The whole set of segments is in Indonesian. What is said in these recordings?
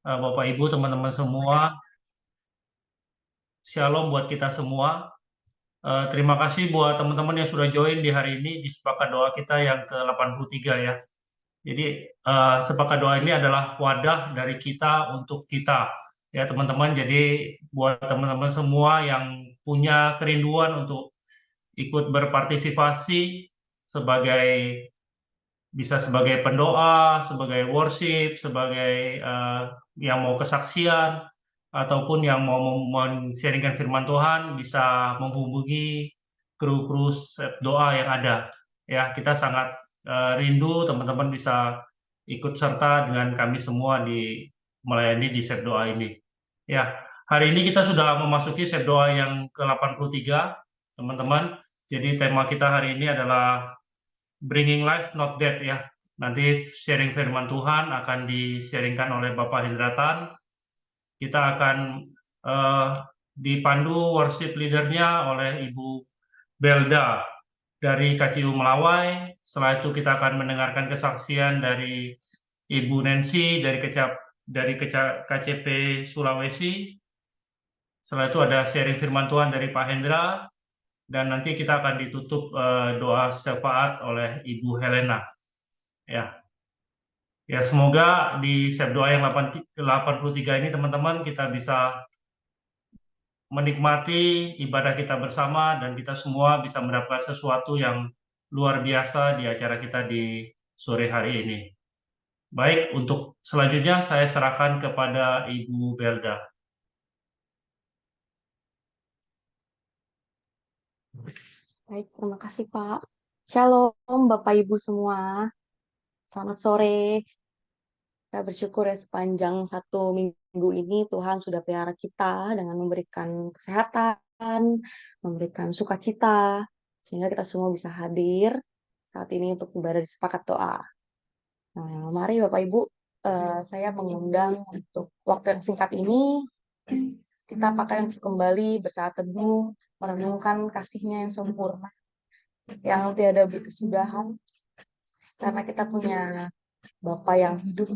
Bapak Ibu, teman-teman semua. Shalom buat kita semua. Terima kasih buat teman-teman yang sudah join di hari ini di Sepakat Doa kita yang ke-83 ya. Jadi Sepakat Doa ini adalah wadah dari kita untuk kita ya teman-teman. Jadi buat teman-teman semua yang punya kerinduan untuk ikut berpartisipasi sebagai bisa sebagai pendoa, sebagai worship, sebagai yang mau kesaksian, ataupun yang mau men-sharingkan firman Tuhan, bisa menghubungi kru-kru doa yang ada. Ya, kita sangat rindu teman-teman bisa ikut serta dengan kami semua di melayani di Sep Doa ini. Ya, hari ini kita sudah memasuki Sep Doa yang ke-83, teman-teman. Jadi tema kita hari ini adalah Bringing Life Not Death ya. Nanti sharing firman Tuhan akan di-sharingkan oleh Bapak Hendratan. Kita akan dipandu worship leadernya oleh Ibu Belda dari KCU Melawai. Setelah itu kita akan mendengarkan kesaksian dari Ibu Nancy dari KCP Sulawesi. Setelah itu ada sharing firman Tuhan dari Pak Hendra. Dan nanti kita akan ditutup doa syafaat oleh Ibu Helena. Ya, ya semoga di Sep Doa yang 83 ini teman-teman kita bisa menikmati ibadah kita bersama dan kita semua bisa mendapatkan sesuatu yang luar biasa di acara kita di sore hari ini. Baik, untuk selanjutnya saya serahkan kepada Ibu Belda. Baik, terima kasih Pak. Shalom Bapak Ibu semua. Selamat sore. Kita bersyukur ya sepanjang 1 minggu ini Tuhan sudah pelihara kita dengan memberikan kesehatan, memberikan sukacita, sehingga kita semua bisa hadir saat ini untuk ibadah di sepakat doa. Nah, mari Bapak Ibu, saya mengundang untuk waktu yang singkat ini, kita pakai untuk kembali bersaat teduh, merenungkan kasih-Nya yang sempurna, yang tiada berkesudahan, karena kita punya Bapa yang hidup,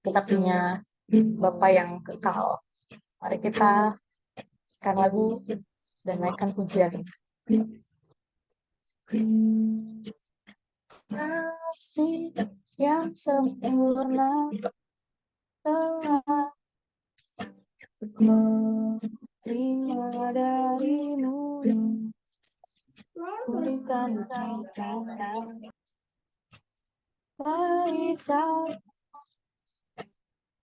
kita punya Bapa yang kekal. Mari kita akan lagu dan naikkan pujian. Kasih yang sempurna telah menerima darimu, pulihkan kita kita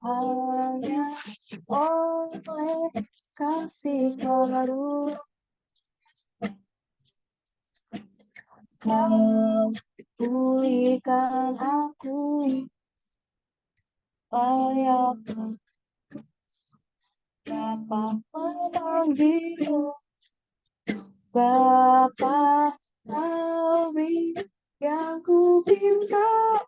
hanya oleh kasih karunia Kau pulihkan aku, layak dapat memanggilmu Bapa. Kau yang ku pinta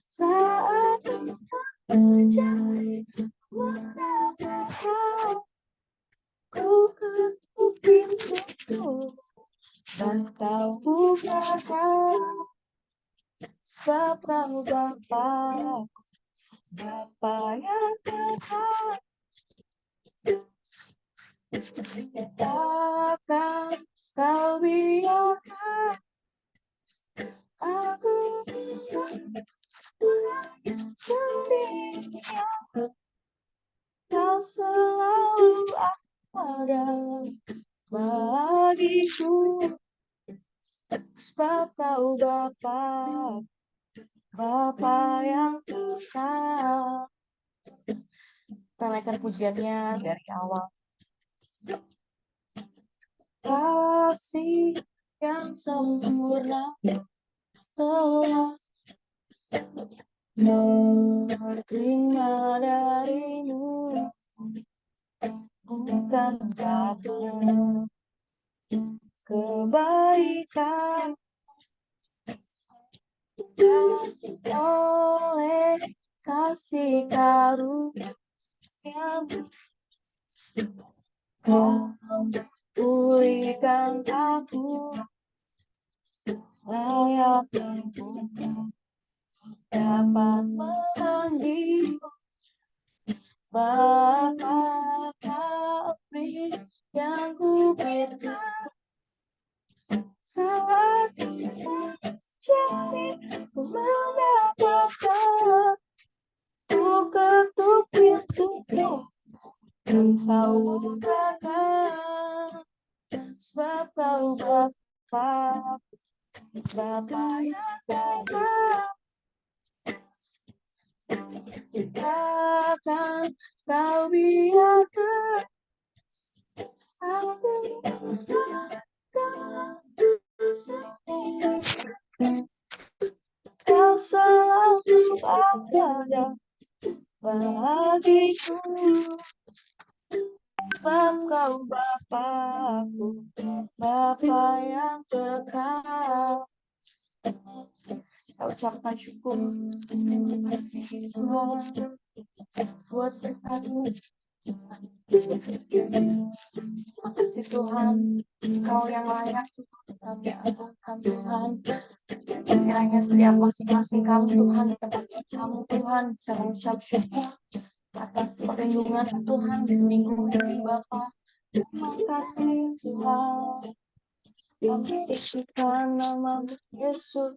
saat engkau mencari mendapatkan, ku ketuk pintumu dan kau bukakan, sebab kau Bapa yang kekal. Takkan kau biarkan aku tinggal sendirian. Kau selalu ada bagiku, sebab kau Bapa yang kekal. Kita naikkan pujiannya dari awal. Kasih yang sempurna telah menerima darimu, bukan karena kebaikan dan oleh kasih karunia-Mu Kau pulihkan aku, layak untuk dapat memanggil Bapa kami yang ku berikan, saat kita cari mendapatkan, ku ketuk pintumu, engkau bukakan, sebab kau Bapa yang tetap, takkan kau biarkan aku sendiri. Kau selalu ada bagiku, sebab kau Bapa-Ku, Bapa yang kekal. Kita ucapkan syukur, terima kasih Tuhan buat berkat-Mu. Terima kasih Tuhan, Kau yang layak kami agungkan Tuhan. Kiranya setiap masing-masing kami Tuhan di tempat Kamu Tuhan bisa mengucap syukur atas perlindungan Tuhan di seminggu ini Bapa. Terima kasih Tuhan. Kami tinggikan nama Yesus.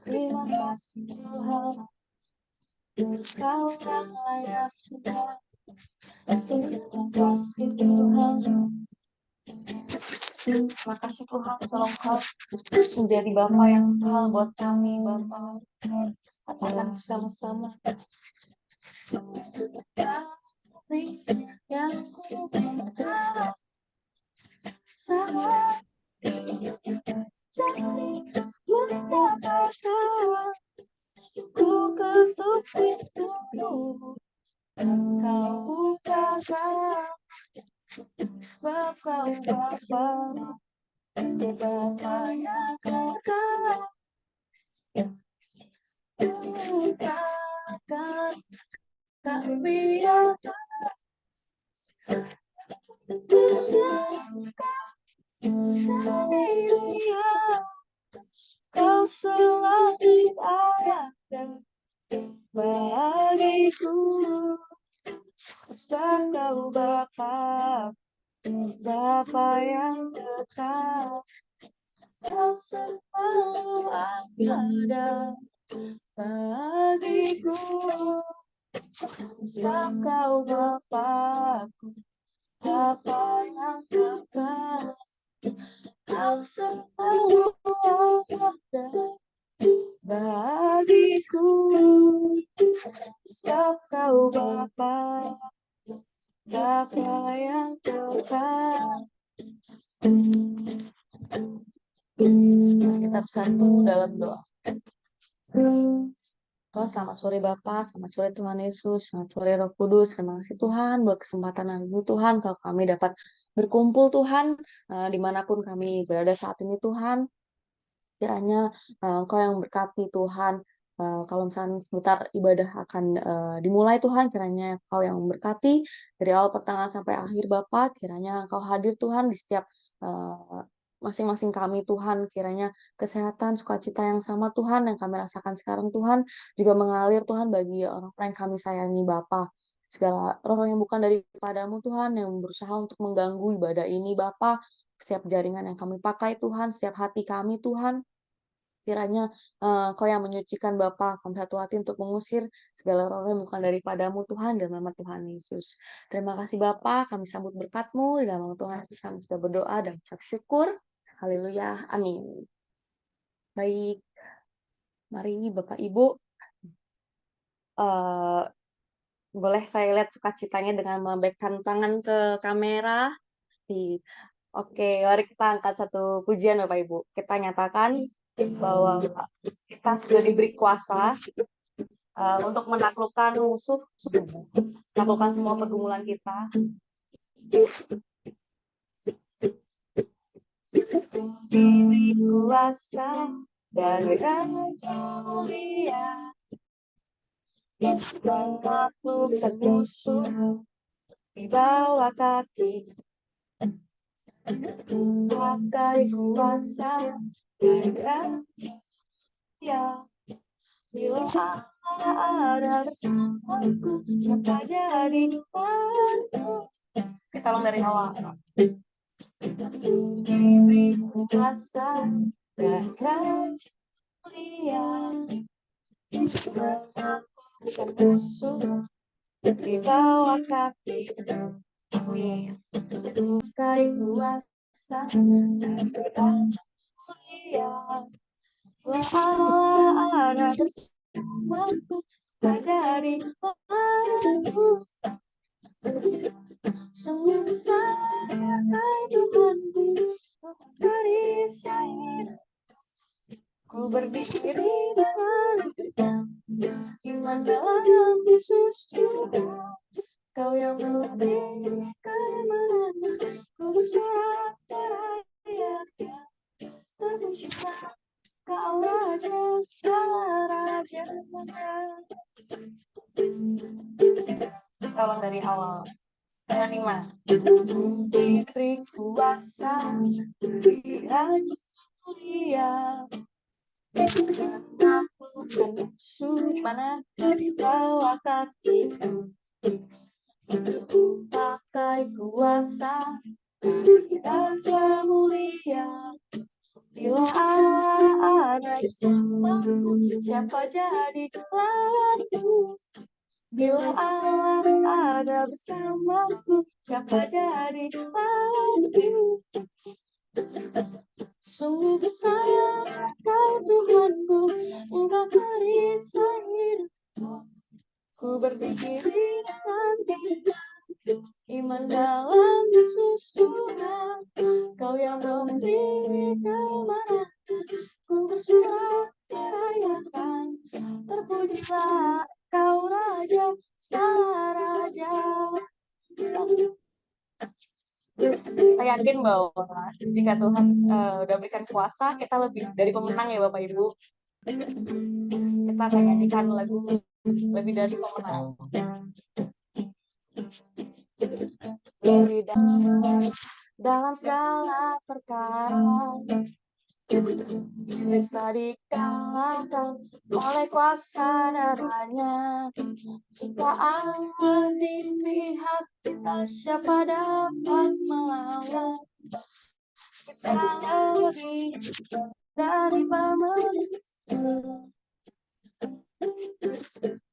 Terima kasih Tuhan. Kau yang layak Tuhan. Terima kasih Tuhan. Terima kasih Tuhan, tolong Kau terus menjadi Bapa yang Tuhan buat kami Bapa. Katakan bersama-sama. Kami yang ku minta sama cari mendapatkan, ku ketuk pintumu, engkau bukakan, sebab kau Bapa yang kekal. Takkan kami biarkan sendirian, kau selalu ada bagiku, sebab kau Bapa yang dekat, kau selalu ada bagiku, sebab kau Bapa-Ku, Bapa yang dekat, kau selalu ada bagiku, sebab kau Bapa yang dekat. Kita bersatu dalam doa. Oh, selamat sore Bapak, selamat sore Tuhan Yesus, selamat sore Roh Kudus. Terima kasih Tuhan buat kesempatan hari Tuhan, kalau kami dapat berkumpul Tuhan, dimanapun kami berada saat ini Tuhan. Kiranya Engkau yang berkati Tuhan. Kalau misalnya sebentar ibadah akan dimulai Tuhan, kiranya Engkau yang memberkati dari awal pertengahan sampai akhir Bapak. Kiranya Engkau hadir Tuhan di setiap masing-masing kami Tuhan. Kiranya kesehatan, sukacita yang sama Tuhan yang kami rasakan sekarang Tuhan juga mengalir Tuhan bagi orang-orang yang kami sayangi Bapa. Segala roh yang bukan daripadamu Tuhan yang berusaha untuk mengganggu ibadah ini Bapa, setiap jaringan yang kami pakai Tuhan, setiap hati kami Tuhan, kiranya Kau yang menyucikan Bapa, kami satu hati untuk mengusir segala roh yang bukan daripadamu Tuhan, dalam nama Tuhan Yesus. Terima kasih Bapa, kami sambut berkat-Mu, dalam nama Tuhan Yesus kami sudah berdoa dan ucap syukur. Haleluya, amin. Baik, mari Bapak Ibu, boleh saya lihat sukacitanya dengan melambaikan tangan ke kamera. Oke, mari kita angkat satu pujian Bapak Ibu. Kita nyatakan bahwa kita sudah diberi kuasa untuk menaklukkan musuh, menaklukkan semua pergumulan kita. Diberi kuasa dari Raja Mulia, menaklukkan musuh di bawah kaki. Pakai kuasa dari Raja Mulia, Bila Allah ada bersamaku, siapa jadi lawanku? Kita ulang dari awal. Diberi kuasa dan mulia, menaklukkan musuh di bawah kaki kami. Pakai kuasa dan mulia, Allah ada bersamaku, tak jadi lawanku. Sungguh besar kau Tuhanku, dari syair ku berdiri dengan tenang, iman dalam Yesus Tuhan. Kau yang memberi kemenangan, ku bersorak teriak-teriak, terpujilah Kau Raja segala raja. Tolong dari awal. Dengan lima. Diberi kuasa, diberi raja mulia, menaklukkan musuh di mana di bawah kaki. Ku pakai kuasa, diberi raja mulia. Bila Allah ada bersamaku, siapa jadi lawanku? Bila Allah ada bersamaku, siapa jadi lawanku? Sungguh besar Kau Tuhanku, Engkau perisai hidupku. Ku berdiri dengan tenang, iman dalam Yesus Tuhan. Kau yang memberi kemenangan, ku bersorak merayakan, terpujilah Kau Raja segala raja. Kita yakin bahwa jika Tuhan udah berikan kuasa, kita lebih dari pemenang ya Bapak Ibu. Kita akan nyanyikan lagu lebih dari pemenang. Lebih dalam segala perkara, bisa dikalahkan oleh kuasa darahnya. Jika Allah di pihak kita, siapa dapat melawan? Kita lebih dari pemenang,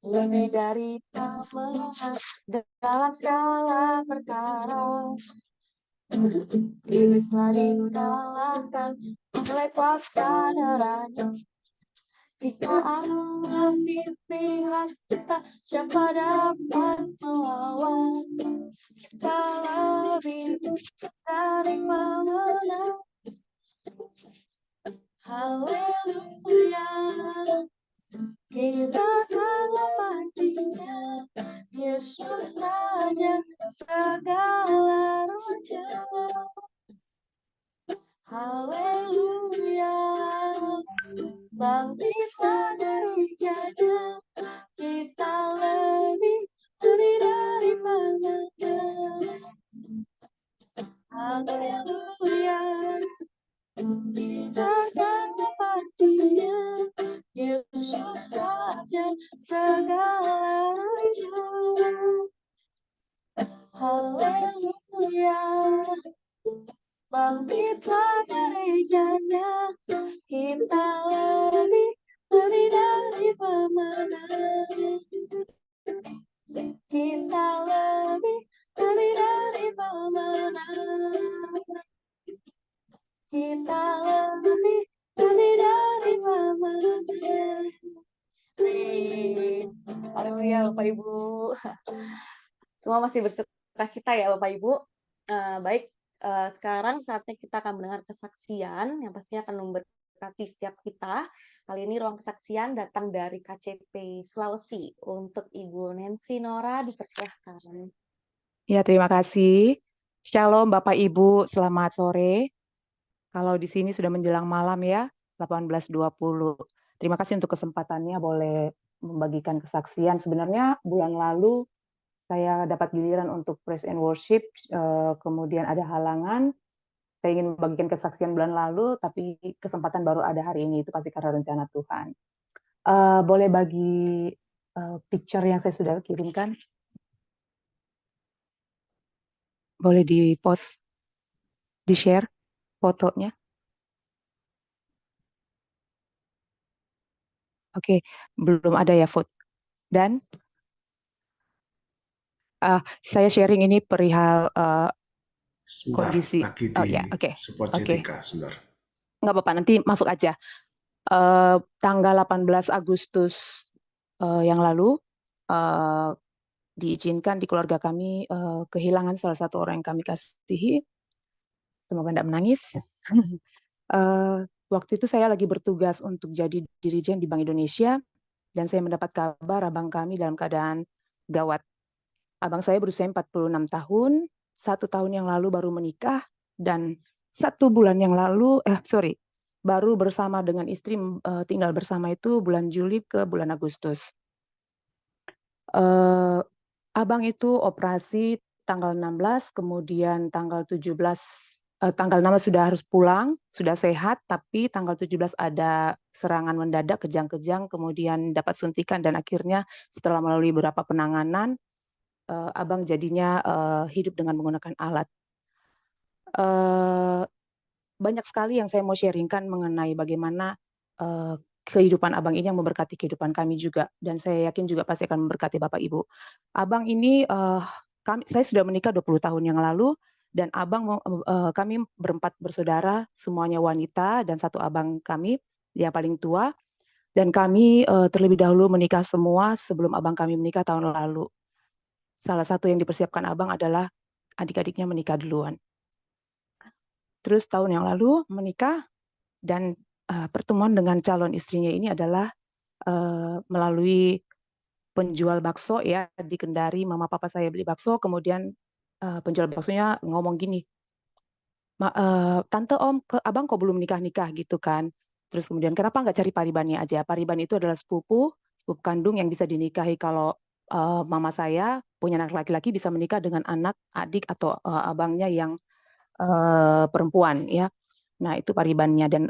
lebih dari pemenang dalam segala perkara. Iblis telah dikalahkan oleh kuasa darahnya. Jika Allah di pihak kita, siapa dapat melawan? Kita lebih dari pemenang. Haleluya, kita akanlah pancinya, Yesus Raja segala raja. Haleluya, bangkitlah dari jana, kita lebih dari pemenang. Haleluya, kita akanlah pancinya, Yesus Raja segala raja. Haleluya, bangkitlah dari jana, kita lebih dari pemenang. Kita lebih dari pemenang. Kita lebih dari pemenang. Haleluya Bapak Ibu. Semua masih bersuka cita ya Bapak Ibu. Baik, sekarang saatnya kita akan mendengar kesaksian yang pastinya akan memberkati setiap kita. Kali ini ruang kesaksian datang dari KCP Sulawesi. Untuk Ibu Nancy Nora dipersilahkan. Ya, terima kasih. Shalom Bapak Ibu, selamat sore. Kalau di sini sudah menjelang malam ya, 18.20. Terima kasih untuk kesempatannya boleh membagikan kesaksian. Sebenarnya bulan lalu saya dapat giliran untuk praise and worship, kemudian ada halangan. Saya ingin membagikan kesaksian bulan lalu, tapi kesempatan baru ada hari ini, itu pasti karena rencana Tuhan. Boleh bagi picture yang saya sudah kirimkan? Boleh di-post, di-share fotonya? Oke, belum ada ya foto. Dan saya sharing ini perihal Sebentar, kondisi. lagi Oh di ya, oke, support oke. Jessica, sebentar. Nggak apa-apa, nanti masuk aja. Tanggal 18 Agustus yang lalu, diizinkan di keluarga kami kehilangan salah satu orang yang kami kasihi. Semoga tidak menangis. Waktu itu saya lagi bertugas untuk jadi dirijen di Bank Indonesia, dan saya mendapat kabar abang kami dalam keadaan gawat. Abang saya berusia 46 tahun, 1 tahun yang lalu baru menikah, dan 1 bulan yang lalu, baru bersama dengan istri, tinggal bersama itu bulan Juli ke bulan Agustus. Abang itu operasi tanggal 16, kemudian tanggal 17, tanggal 16 sudah harus pulang, sudah sehat, tapi tanggal 17 ada serangan mendadak, kejang-kejang, kemudian dapat suntikan, dan akhirnya setelah melalui beberapa penanganan, abang jadinya hidup dengan menggunakan alat. Banyak sekali yang saya mau sharingkan mengenai bagaimana kehidupan abang ini yang memberkati kehidupan kami juga, dan saya yakin juga pasti akan memberkati Bapak Ibu. Abang ini, saya sudah menikah 20 tahun yang lalu, dan kami berempat bersaudara, semuanya wanita, dan 1 abang kami, yang paling tua, dan kami terlebih dahulu menikah semua sebelum abang kami menikah tahun lalu. Salah satu yang dipersiapkan abang adalah adik-adiknya menikah duluan. Terus tahun yang lalu menikah, dan pertemuan dengan calon istrinya ini adalah melalui penjual bakso ya di Kendari. Mama papa saya beli bakso, kemudian penjual baksonya ngomong gini, "Tante, Om, abang kok belum nikah-nikah?" gitu kan. Terus kemudian, "Kenapa nggak cari paribannya aja?" Pariban itu adalah sepupu kandung yang bisa dinikahi kalau mama saya punya anak laki-laki bisa menikah dengan anak, adik, atau abangnya yang perempuan ya. Nah, itu paribannya, dan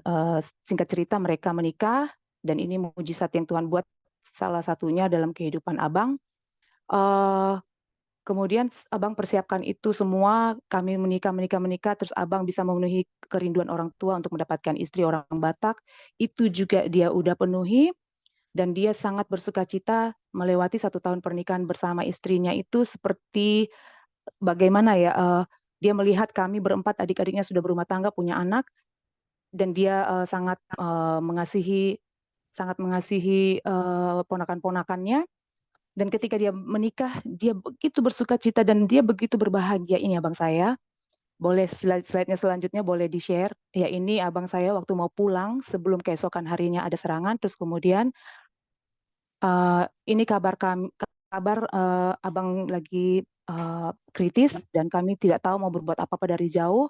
singkat cerita mereka menikah, dan ini mukjizat yang Tuhan buat salah satunya dalam kehidupan abang. Kemudian abang persiapkan itu semua, kami menikah, terus abang bisa memenuhi kerinduan orang tua untuk mendapatkan istri orang Batak, itu juga dia udah penuhi, dan dia sangat bersukacita melewati 1 tahun pernikahan bersama istrinya itu seperti bagaimana ya, dia melihat kami berempat adik-adiknya sudah berumah tangga, punya anak, dan dia sangat mengasihi ponakan-ponakannya, dan ketika dia menikah, dia begitu bersukacita dan dia begitu berbahagia. Ini abang saya, boleh slide-nya selanjutnya boleh di-share. Ya, ini abang saya waktu mau pulang sebelum keesokan harinya ada serangan, terus kemudian ini kabar abang lagi kritis, dan kami tidak tahu mau berbuat apa-apa dari jauh,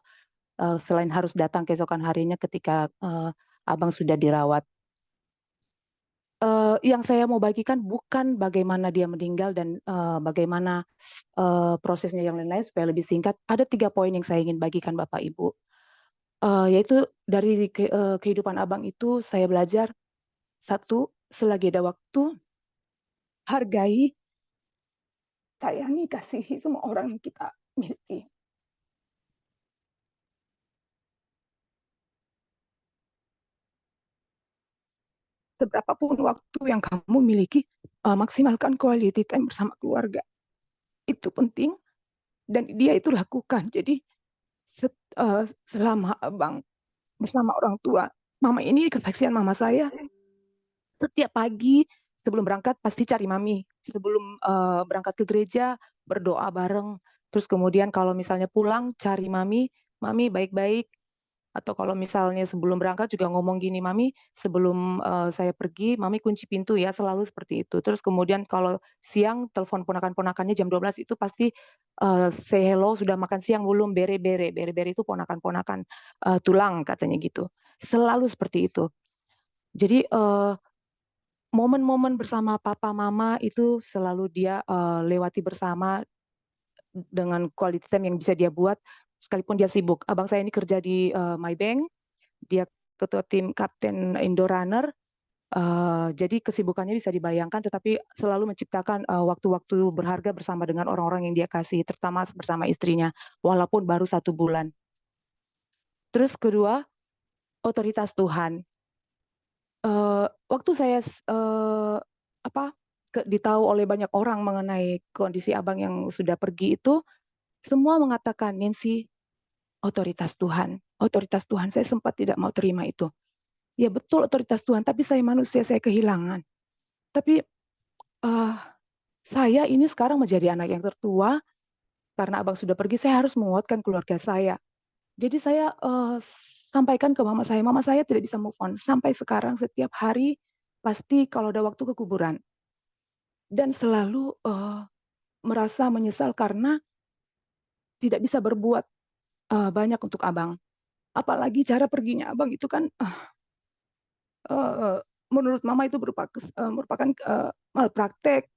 selain harus datang keesokan harinya ketika abang sudah dirawat. Yang saya mau bagikan bukan bagaimana dia meninggal dan bagaimana prosesnya yang lain-lain, supaya lebih singkat. Ada 3 poin yang saya ingin bagikan Bapak Ibu. Yaitu dari kehidupan abang itu saya belajar, 1, selagi ada waktu, hargai, sayangi, kasihi semua orang yang kita miliki. Seberapapun waktu yang kamu miliki, maksimalkan quality time bersama keluarga. Itu penting, dan dia itu lakukan. Jadi selama abang bersama orang tua, mama ini kesaksian mama saya, setiap pagi sebelum berangkat pasti cari mami. Sebelum berangkat ke gereja berdoa bareng. Terus kemudian kalau misalnya pulang cari mami, mami baik-baik. Atau kalau misalnya sebelum berangkat juga ngomong gini, "Mami, sebelum saya pergi, Mami kunci pintu ya," selalu seperti itu. Terus kemudian kalau siang telepon ponakan-ponakannya jam 12 itu pasti say hello, "Sudah makan siang belum?" "Bere-bere." Bere-bere itu ponakan-ponakan tulang katanya gitu. Selalu seperti itu. Jadi momen-momen bersama papa mama itu selalu dia lewati bersama dengan quality time yang bisa dia buat sekalipun dia sibuk. Abang saya ini kerja di Maybank, dia ketua tim kapten Indo Runner, Jadi kesibukannya bisa dibayangkan, tetapi selalu menciptakan waktu-waktu berharga bersama dengan orang-orang yang dia kasih, terutama bersama istrinya, walaupun baru 1 bulan. Terus kedua, otoritas Tuhan. Waktu saya ditahu oleh banyak orang mengenai kondisi abang yang sudah pergi itu, semua mengatakan, Nancy, otoritas Tuhan, otoritas Tuhan. Saya sempat tidak mau terima itu. Ya betul otoritas Tuhan, tapi saya manusia, saya kehilangan. Tapi saya ini sekarang menjadi anak yang tertua, karena abang sudah pergi, saya harus menguatkan keluarga saya. Jadi saya sampaikan ke mama saya tidak bisa move on. Sampai sekarang setiap hari, pasti kalau ada waktu ke kuburan. Dan selalu merasa menyesal karena tidak bisa berbuat banyak untuk abang. Apalagi cara perginya abang itu kan menurut mama itu merupakan malpraktek.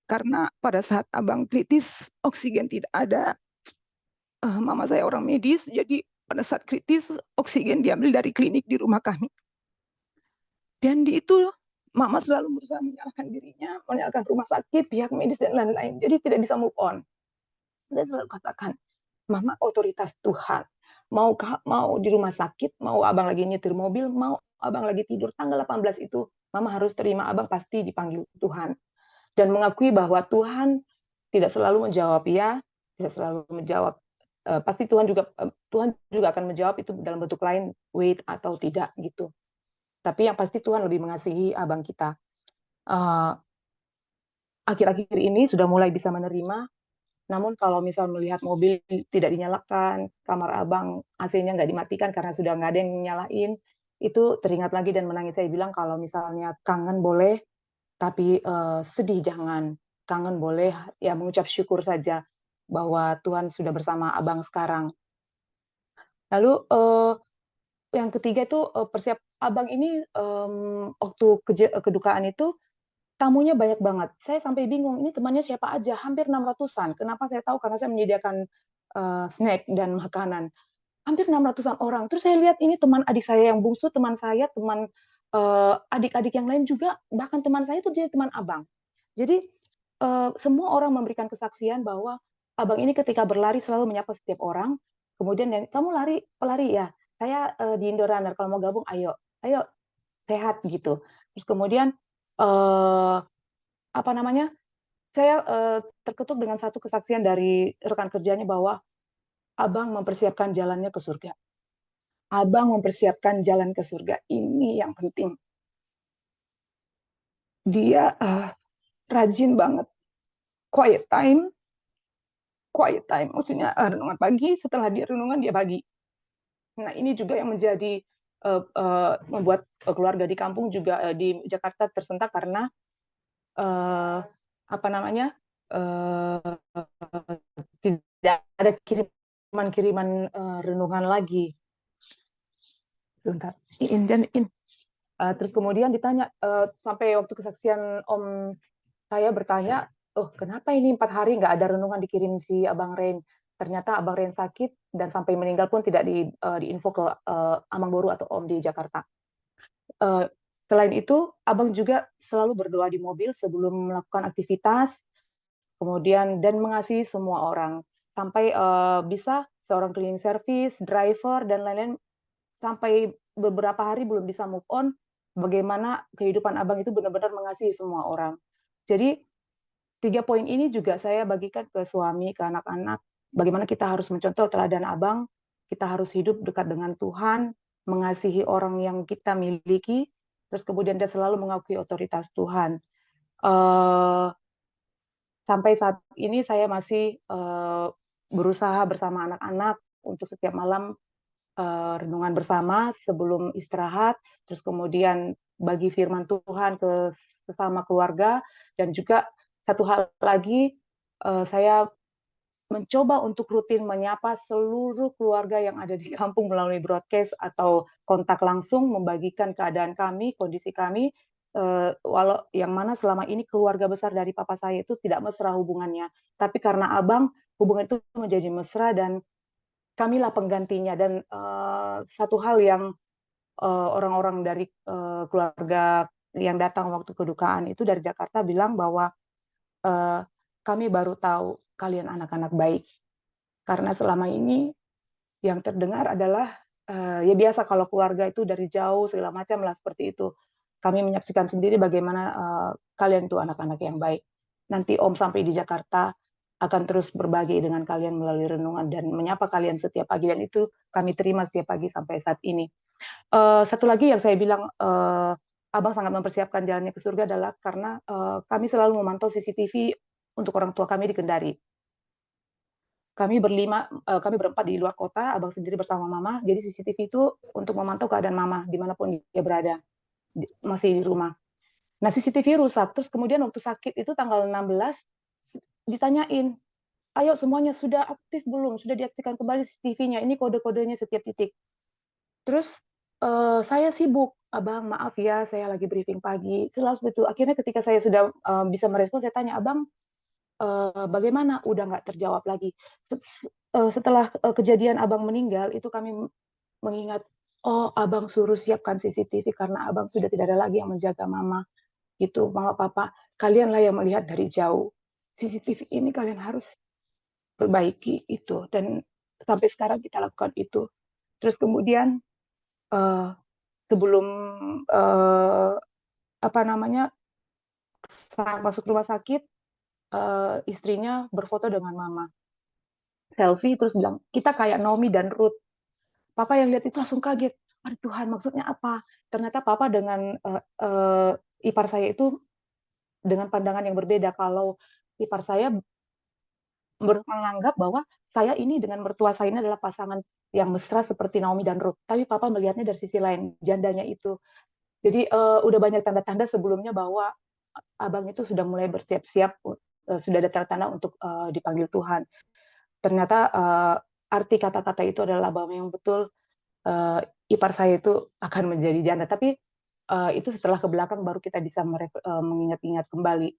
Karena pada saat abang kritis, oksigen tidak ada. Mama saya orang medis, jadi pada saat kritis, oksigen diambil dari klinik di rumah kami. Dan di itu, mama selalu berusaha menyalahkan dirinya, menyalahkan rumah sakit, pihak medis, dan lain-lain. Jadi tidak bisa move on. Saya selalu katakan, mama otoritas Tuhan. Mau di rumah sakit, mau abang lagi nyetir mobil, mau abang lagi tidur, tanggal 18 itu, mama harus terima abang pasti dipanggil Tuhan. Dan mengakui bahwa Tuhan tidak selalu menjawab ya, tidak selalu menjawab. Pasti Tuhan juga akan menjawab itu dalam bentuk lain, wait atau tidak gitu. Tapi yang pasti Tuhan lebih mengasihi abang kita. Akhir-akhir ini sudah mulai bisa menerima. Namun kalau misal melihat mobil tidak dinyalakan, kamar abang AC-nya nggak dimatikan karena sudah nggak ada yang nyalain, itu teringat lagi dan menangis. Saya bilang kalau misalnya kangen boleh, tapi sedih jangan. Kangen boleh, ya mengucap syukur saja bahwa Tuhan sudah bersama abang sekarang. Lalu yang ketiga itu persiap abang ini waktu kedukaan itu tamunya banyak banget. Saya sampai bingung, ini temannya siapa aja? Hampir 600-an. Kenapa saya tahu? Karena saya menyediakan snack dan makanan. Hampir 600-an orang. Terus saya lihat ini teman adik saya yang bungsu, teman saya, teman adik-adik yang lain juga, bahkan teman saya itu jadi teman abang. Jadi semua orang memberikan kesaksian bahwa abang ini ketika berlari selalu menyapa setiap orang. Kemudian kamu pelari ya? Saya di Indorunner, kalau mau gabung ayo sehat gitu. Terus kemudian saya terketuk dengan satu kesaksian dari rekan kerjanya bahwa abang mempersiapkan jalannya ke surga. Abang mempersiapkan jalan ke surga. Ini yang penting. Dia rajin banget. Quiet time, maksudnya renungan pagi, setelah dia renungan dia pagi. Nah ini juga yang menjadi membuat keluarga di kampung juga di Jakarta tersentak karena tidak ada kiriman renungan lagi. Sebentar. Terus kemudian ditanya sampai waktu kesaksian om saya bertanya, kenapa ini 4 hari nggak ada renungan dikirim si Abang Rain? Ternyata Abang Rain sakit dan sampai meninggal pun tidak diinfo ke Amang Boru atau Om di Jakarta. Selain itu, Abang juga selalu berdoa di mobil sebelum melakukan aktivitas, kemudian dan mengasihi semua orang. Sampai bisa seorang cleaning service, driver, dan lain-lain, sampai beberapa hari belum bisa move on, bagaimana kehidupan abang itu benar-benar mengasihi semua orang. Jadi 3 poin ini juga saya bagikan ke suami, ke anak-anak, bagaimana kita harus mencontoh teladan abang, kita harus hidup dekat dengan Tuhan, mengasihi orang yang kita miliki, terus kemudian dia selalu mengakui otoritas Tuhan. Sampai saat ini saya masih berusaha bersama anak-anak untuk setiap malam renungan bersama sebelum istirahat, terus kemudian bagi firman Tuhan ke sesama keluarga, dan juga satu hal lagi, saya mencoba untuk rutin menyapa seluruh keluarga yang ada di kampung melalui broadcast atau kontak langsung, membagikan keadaan kami, kondisi kami, walau yang mana selama ini keluarga besar dari papa saya itu tidak mesra hubungannya, tapi karena abang, hubungan itu menjadi mesra dan kamilah penggantinya. Dan satu hal yang orang-orang dari keluarga yang datang waktu kedukaan itu dari Jakarta bilang bahwa kami baru tahu kalian anak-anak baik. Karena selama ini yang terdengar adalah ya biasa kalau keluarga itu dari jauh segala macam lah seperti itu. Kami menyaksikan sendiri bagaimana kalian itu anak-anak yang baik. Nanti Om sampai di Jakarta akan terus berbagi dengan kalian melalui renungan dan menyapa kalian setiap pagi, dan itu kami terima setiap pagi sampai saat ini. Satu lagi yang saya bilang Abang sangat mempersiapkan jalannya ke surga adalah karena kami selalu memantau CCTV untuk orang tua kami di Kendari. Kami berempat di luar kota, Abang sendiri bersama Mama. Jadi CCTV itu untuk memantau keadaan Mama dimanapun dia berada, masih di rumah. Nah CCTV rusak, terus kemudian waktu sakit itu tanggal 16 ditanyain, ayo semuanya sudah aktif belum? Sudah diaktifkan kembali CCTV-nya, ini kode-kodenya setiap titik. Terus saya sibuk, Abang maaf ya, saya lagi briefing pagi, selalu seperti itu. Akhirnya ketika saya sudah bisa merespon, saya tanya, Abang, bagaimana? Udah nggak terjawab lagi. Setelah kejadian Abang meninggal, itu kami mengingat, oh Abang suruh siapkan CCTV karena Abang sudah tidak ada lagi yang menjaga Mama. Gitu, Mama, Papa, kalianlah yang melihat dari jauh. CCTV ini kalian harus perbaiki itu. Dan sampai sekarang kita lakukan itu. Terus kemudian sebelum saat masuk rumah sakit, istrinya berfoto dengan Mama, selfie, terus bilang, kita kayak Naomi dan Ruth. Papa yang lihat itu langsung kaget. Aduh Tuhan, maksudnya apa? Ternyata Papa dengan ipar saya itu dengan pandangan yang berbeda. Kalau ipar saya menganggap bahwa saya ini dengan mertua saya ini adalah pasangan yang mesra seperti Naomi dan Ruth. Tapi Papa melihatnya dari sisi lain, jandanya itu. Jadi udah banyak tanda-tanda sebelumnya bahwa Abang itu sudah mulai bersiap-siap, sudah ada tanda-tanda untuk dipanggil Tuhan. Ternyata arti kata-kata itu adalah bahwa yang betul ipar saya itu akan menjadi janda. Tapi itu setelah ke belakang baru kita bisa mengingat-ingat kembali.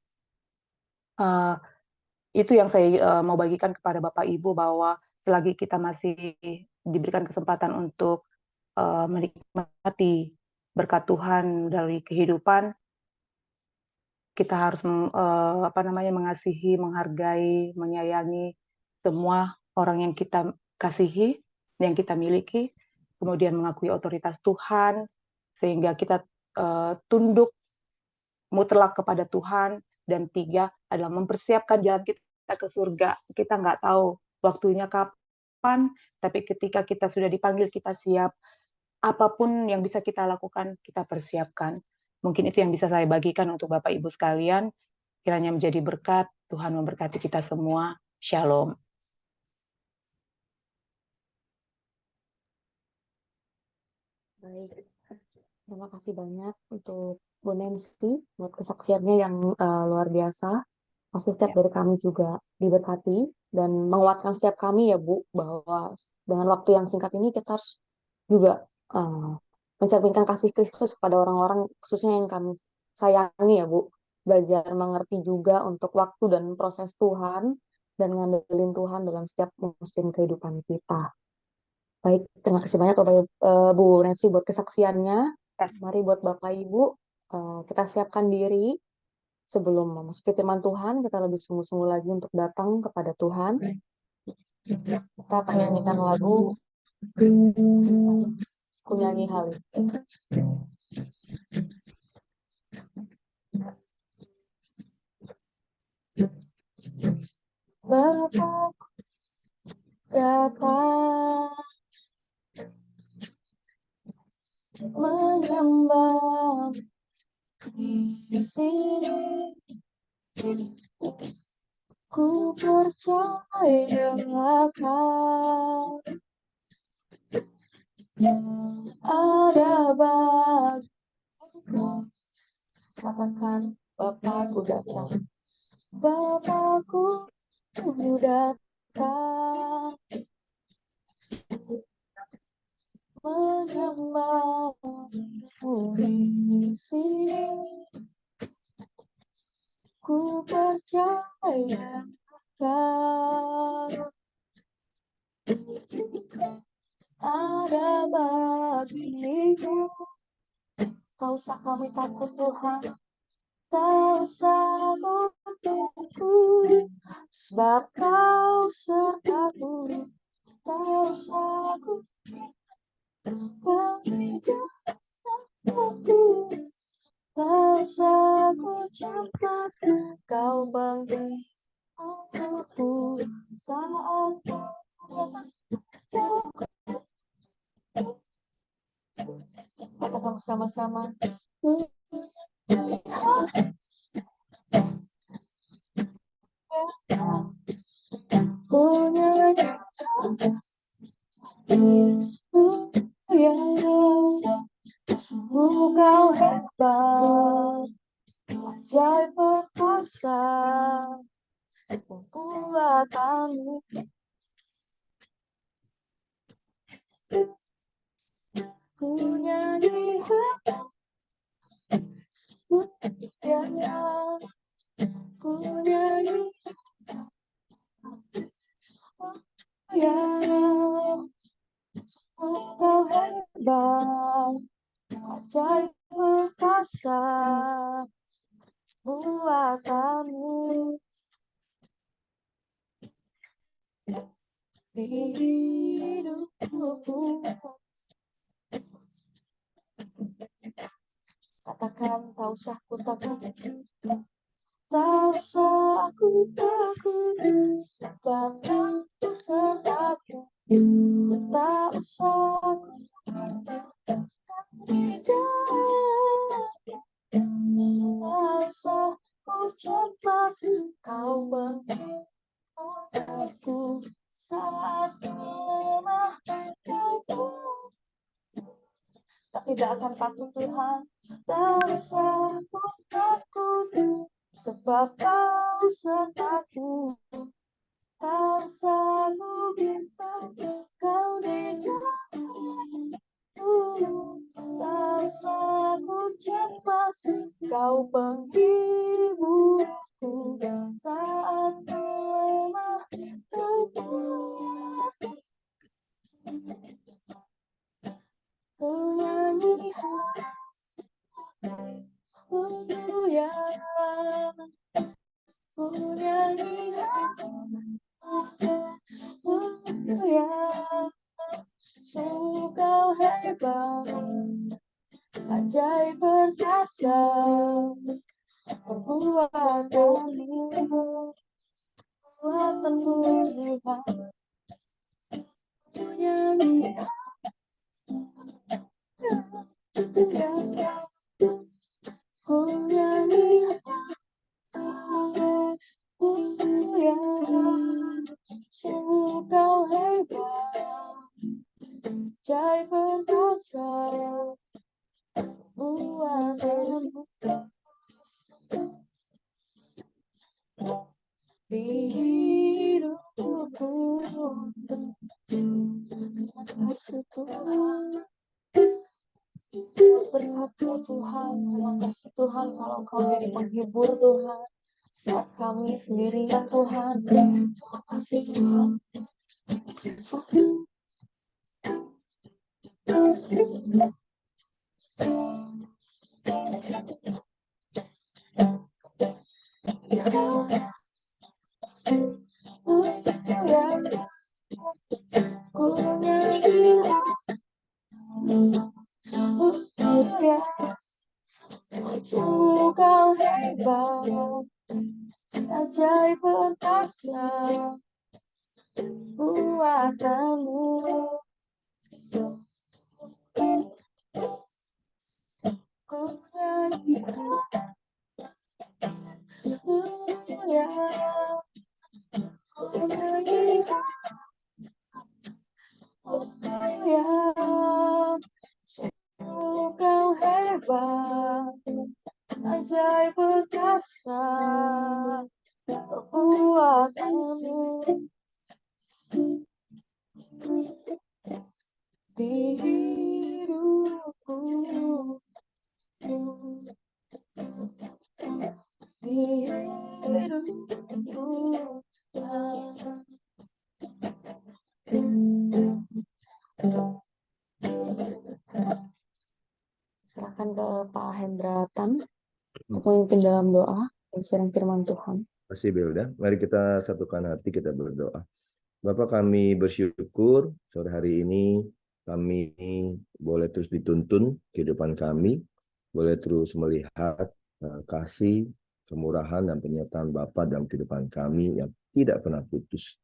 Itu yang saya mau bagikan kepada Bapak Ibu, bahwa selagi kita masih diberikan kesempatan untuk menikmati berkat Tuhan dari kehidupan, kita harus mengasihi, menghargai, menyayangi semua orang yang kita kasihi, yang kita miliki, kemudian mengakui otoritas Tuhan, sehingga kita tunduk mutlak kepada Tuhan. Dan 3 adalah mempersiapkan jalan kita ke surga. Kita nggak tahu waktunya kapan, tapi ketika kita sudah dipanggil, kita siap. Apapun yang bisa kita lakukan, kita persiapkan. Mungkin itu yang bisa saya bagikan untuk Bapak Ibu sekalian. Kiranya menjadi berkat, Tuhan memberkati kita semua. Shalom. Baik, terima kasih banyak untuk Bu Nancy buat kesaksiannya yang luar biasa. Pasti setiap Ya. dari kami juga diberkati dan menguatkan setiap kami ya Bu, bahwa dengan waktu yang singkat ini kita harus juga mencerminkan kasih Kristus kepada orang-orang khususnya yang kami sayangi ya Bu. Belajar mengerti juga untuk waktu dan proses Tuhan dan ngandelin Tuhan dalam setiap musim kehidupan kita. Baik, terima kasih banyak Bu Nancy buat kesaksiannya. Yes. Mari buat Bapak Ibu, kita siapkan diri sebelum memasuki firman Tuhan, kita lebih sungguh-sungguh lagi untuk datang kepada Tuhan. Kita akan nyanyikan lagu Ku Nyanyi Hal. Berapa dapat menyembah di sini, ku percaya akan ada bagiku. Katakan, Bapakku datang, Bapakku datang, menyembahmu di sini. Ku percaya ada bagiku. tak usah kami takut Tuhan, tak usah aku takut, sebab Kau sertaku, tak usah aku Kau di dalamku, tak usah aku cepat, Kau bangkit aku saat katakan bersama-sama. Ku nyanyi sungguh Kau hebat, ajaib perkasa, perbuatanmu. Ku nyanyi ku nyanyi sungguh Kau hebat, ajaib perkasa, buatanmu di hidupku. Katakan tak usah ku takut, tak usah aku takut, sebab Kau sertaku, tak usah aku tidak, tak usah ku cepat, Kau bangkit aku saat lemah, tak tidak akan takut Tuhan, tak usah ku takut, sebab Kau sertaku, tak usah ku bintang, Kau di dalamku, tak usah ku cemas, Kau penghiburku saat lemah, Kau kuat. Ku nyanyi haleluya, ku nyanyi haleluya, sungguh Kau hebat, ajaib perkasa, perbuatanmu, buatanmu Tuhan. Ku nyanyi haleluya, ku nyanyi haleluya, sungguh Kau hebat, ajaib perkasa, buatanmu di hidupku. Terima kasih Tuhan, berkati Tuhan, terima kasih Tuhan kalau Kau jadi penghibur Tuhan saat kami sendirian Tuhan. Terima kasih Tuhan. Ku nyanyi haleluya, sungguh Kau hebat, ajaib perkasa, buatanmu. Ku nyanyi haleluya, ku nyanyi haleluya, sungguh Kau hebat, ajaib perkasa, perbuatanmu di hidupku, di hidupku. Serahkan Persilahkan ke Pak Hendra Tan untuk memimpin dalam doa dan sharing firman Tuhan. Terima kasih Belda. Mari kita satukan hati, kita berdoa. Bapak, kami bersyukur sore hari ini kami boleh terus dituntun kehidupan kami, boleh terus melihat kasih, kemurahan, dan penyertaan Bapa dalam kehidupan kami yang tidak pernah putus.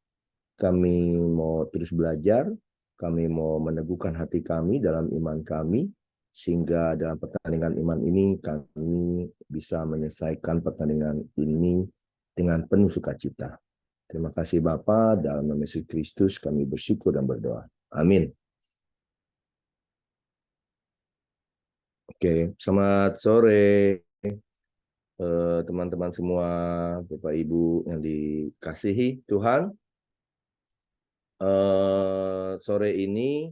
Kami mau terus belajar, kami mau meneguhkan hati kami dalam iman kami, sehingga dalam pertandingan iman ini kami bisa menyelesaikan pertandingan ini dengan penuh sukacita. Terima kasih Bapa, dalam nama Yesus Kristus kami bersyukur dan berdoa. Amin. Oke, selamat sore teman-teman semua, Bapak Ibu yang dikasihi Tuhan. Sore ini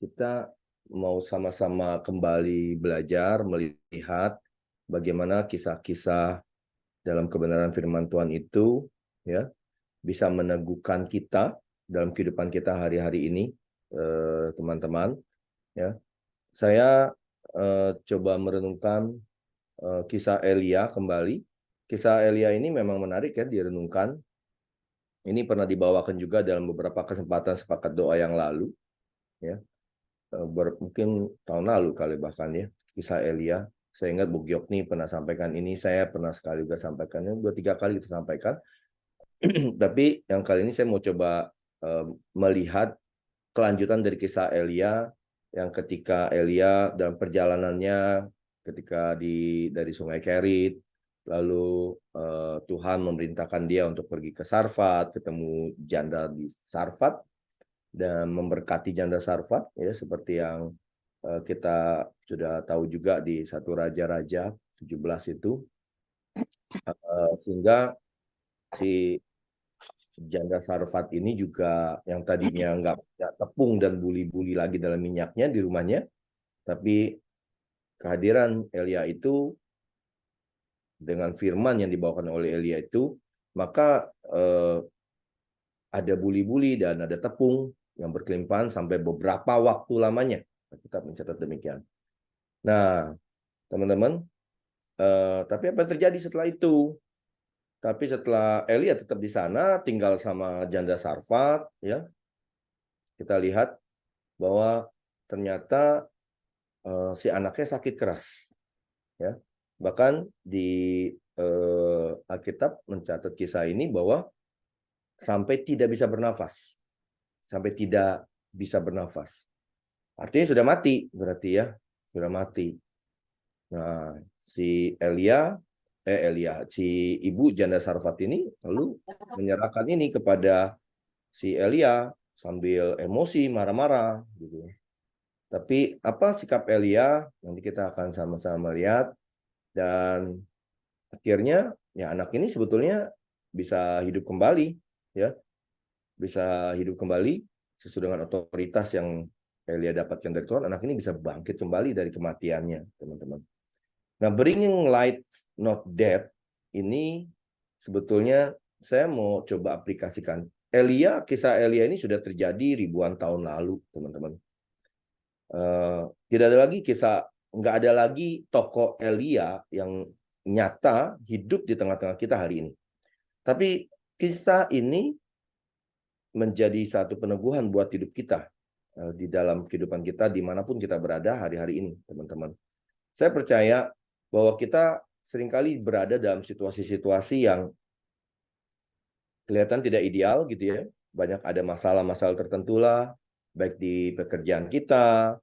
kita mau sama-sama kembali belajar, melihat bagaimana kisah-kisah dalam kebenaran firman Tuhan itu ya bisa meneguhkan kita dalam kehidupan kita hari-hari ini, teman-teman. Ya, saya coba merenungkan kisah Elia kembali. Kisah Elia ini memang menarik ya direnungkan. Ini pernah dibawakan juga dalam beberapa kesempatan sepakat doa yang lalu, ya, mungkin tahun lalu kali bahkan ya, kisah Elia. Saya ingat Bu Gyokni pernah sampaikan ini, saya pernah sekali juga sampaikannya, 2-3 kali kita sampaikan. Tapi yang kali ini saya mau coba melihat kelanjutan dari kisah Elia, yang ketika Elia dalam perjalanannya ketika dari Sungai Kerit, lalu Tuhan memerintahkan dia untuk pergi ke Sarfat, ketemu janda di Sarfat dan memberkati janda Sarfat, ya seperti yang kita sudah tahu juga di 1 Raja-Raja 17 itu, sehingga si janda Sarfat ini juga yang tadinya nggak tepung dan buli-buli lagi dalam minyaknya di rumahnya, tapi kehadiran Elia itu dengan firman yang dibawakan oleh Elia itu, maka ada buli-buli dan ada tepung yang berkelimpahan sampai beberapa waktu lamanya. Kita mencatat demikian. Nah, teman-teman, tapi apa yang terjadi setelah itu? Tapi setelah Elia tetap di sana, tinggal sama janda Sarfat, ya, kita lihat bahwa ternyata si anaknya sakit keras, ya. Bahkan di Alkitab mencatat kisah ini bahwa sampai tidak bisa bernafas, Artinya sudah mati, berarti ya, sudah mati. Nah, si si ibu janda Sarfat ini lalu menyerahkan ini kepada si Elia sambil emosi, marah-marah gitu. Tapi apa sikap Elia nanti kita akan sama-sama lihat, dan akhirnya ya anak ini sebetulnya bisa hidup kembali, ya. Bisa hidup kembali sesuai dengan otoritas yang Elia dapatkan dari Tuhan. Anak ini bisa bangkit kembali dari kematiannya, teman-teman. Nah, bringing light not death ini sebetulnya saya mau coba aplikasikan. Kisah Elia ini sudah terjadi ribuan tahun lalu, teman-teman. Tidak ada lagi nggak ada lagi tokoh Elia yang nyata hidup di tengah-tengah kita hari ini. Tapi kisah ini menjadi satu peneguhan buat hidup kita di dalam kehidupan kita dimanapun kita berada hari-hari ini, teman-teman. Saya percaya bahwa kita seringkali berada dalam situasi-situasi yang kelihatan tidak ideal gitu ya. Banyak ada masalah-masalah tertentu lah, baik di pekerjaan kita,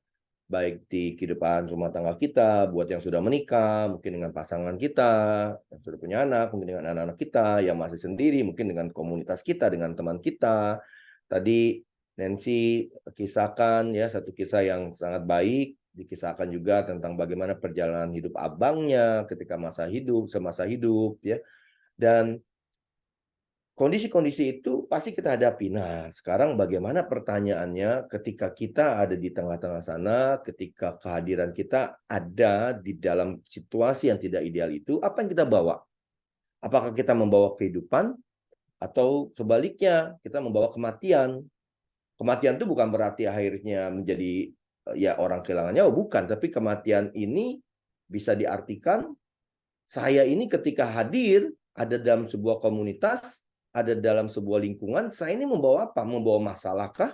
baik di kehidupan rumah tangga kita, buat yang sudah menikah, mungkin dengan pasangan kita, yang sudah punya anak, mungkin dengan anak-anak kita, yang masih sendiri, mungkin dengan komunitas kita, dengan teman kita. Tadi Nancy kisahkan ya satu kisah yang sangat baik, dikisahkan juga tentang bagaimana perjalanan hidup abangnya ketika semasa hidup ya. Dan kondisi-kondisi itu pasti kita hadapi. Nah, sekarang bagaimana pertanyaannya ketika kita ada di tengah-tengah sana, ketika kehadiran kita ada di dalam situasi yang tidak ideal itu, apa yang kita bawa? Apakah kita membawa kehidupan atau sebaliknya kita membawa kematian? Kematian itu bukan berarti akhirnya menjadi ya orang kehilangan nyawa, bukan, tapi kematian ini bisa diartikan saya ini ketika hadir ada dalam sebuah komunitas, ada dalam sebuah lingkungan, saya ini membawa apa? Membawa masalahkah?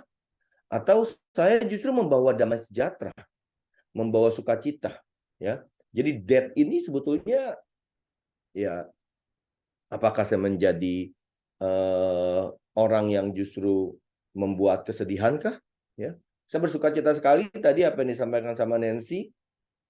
Atau saya justru membawa damai sejahtera, membawa sukacita, ya. Jadi death ini sebetulnya ya, apakah saya menjadi orang yang justru membuat kesedihankah? Ya, saya bersukacita sekali tadi apa yang disampaikan sama Nancy,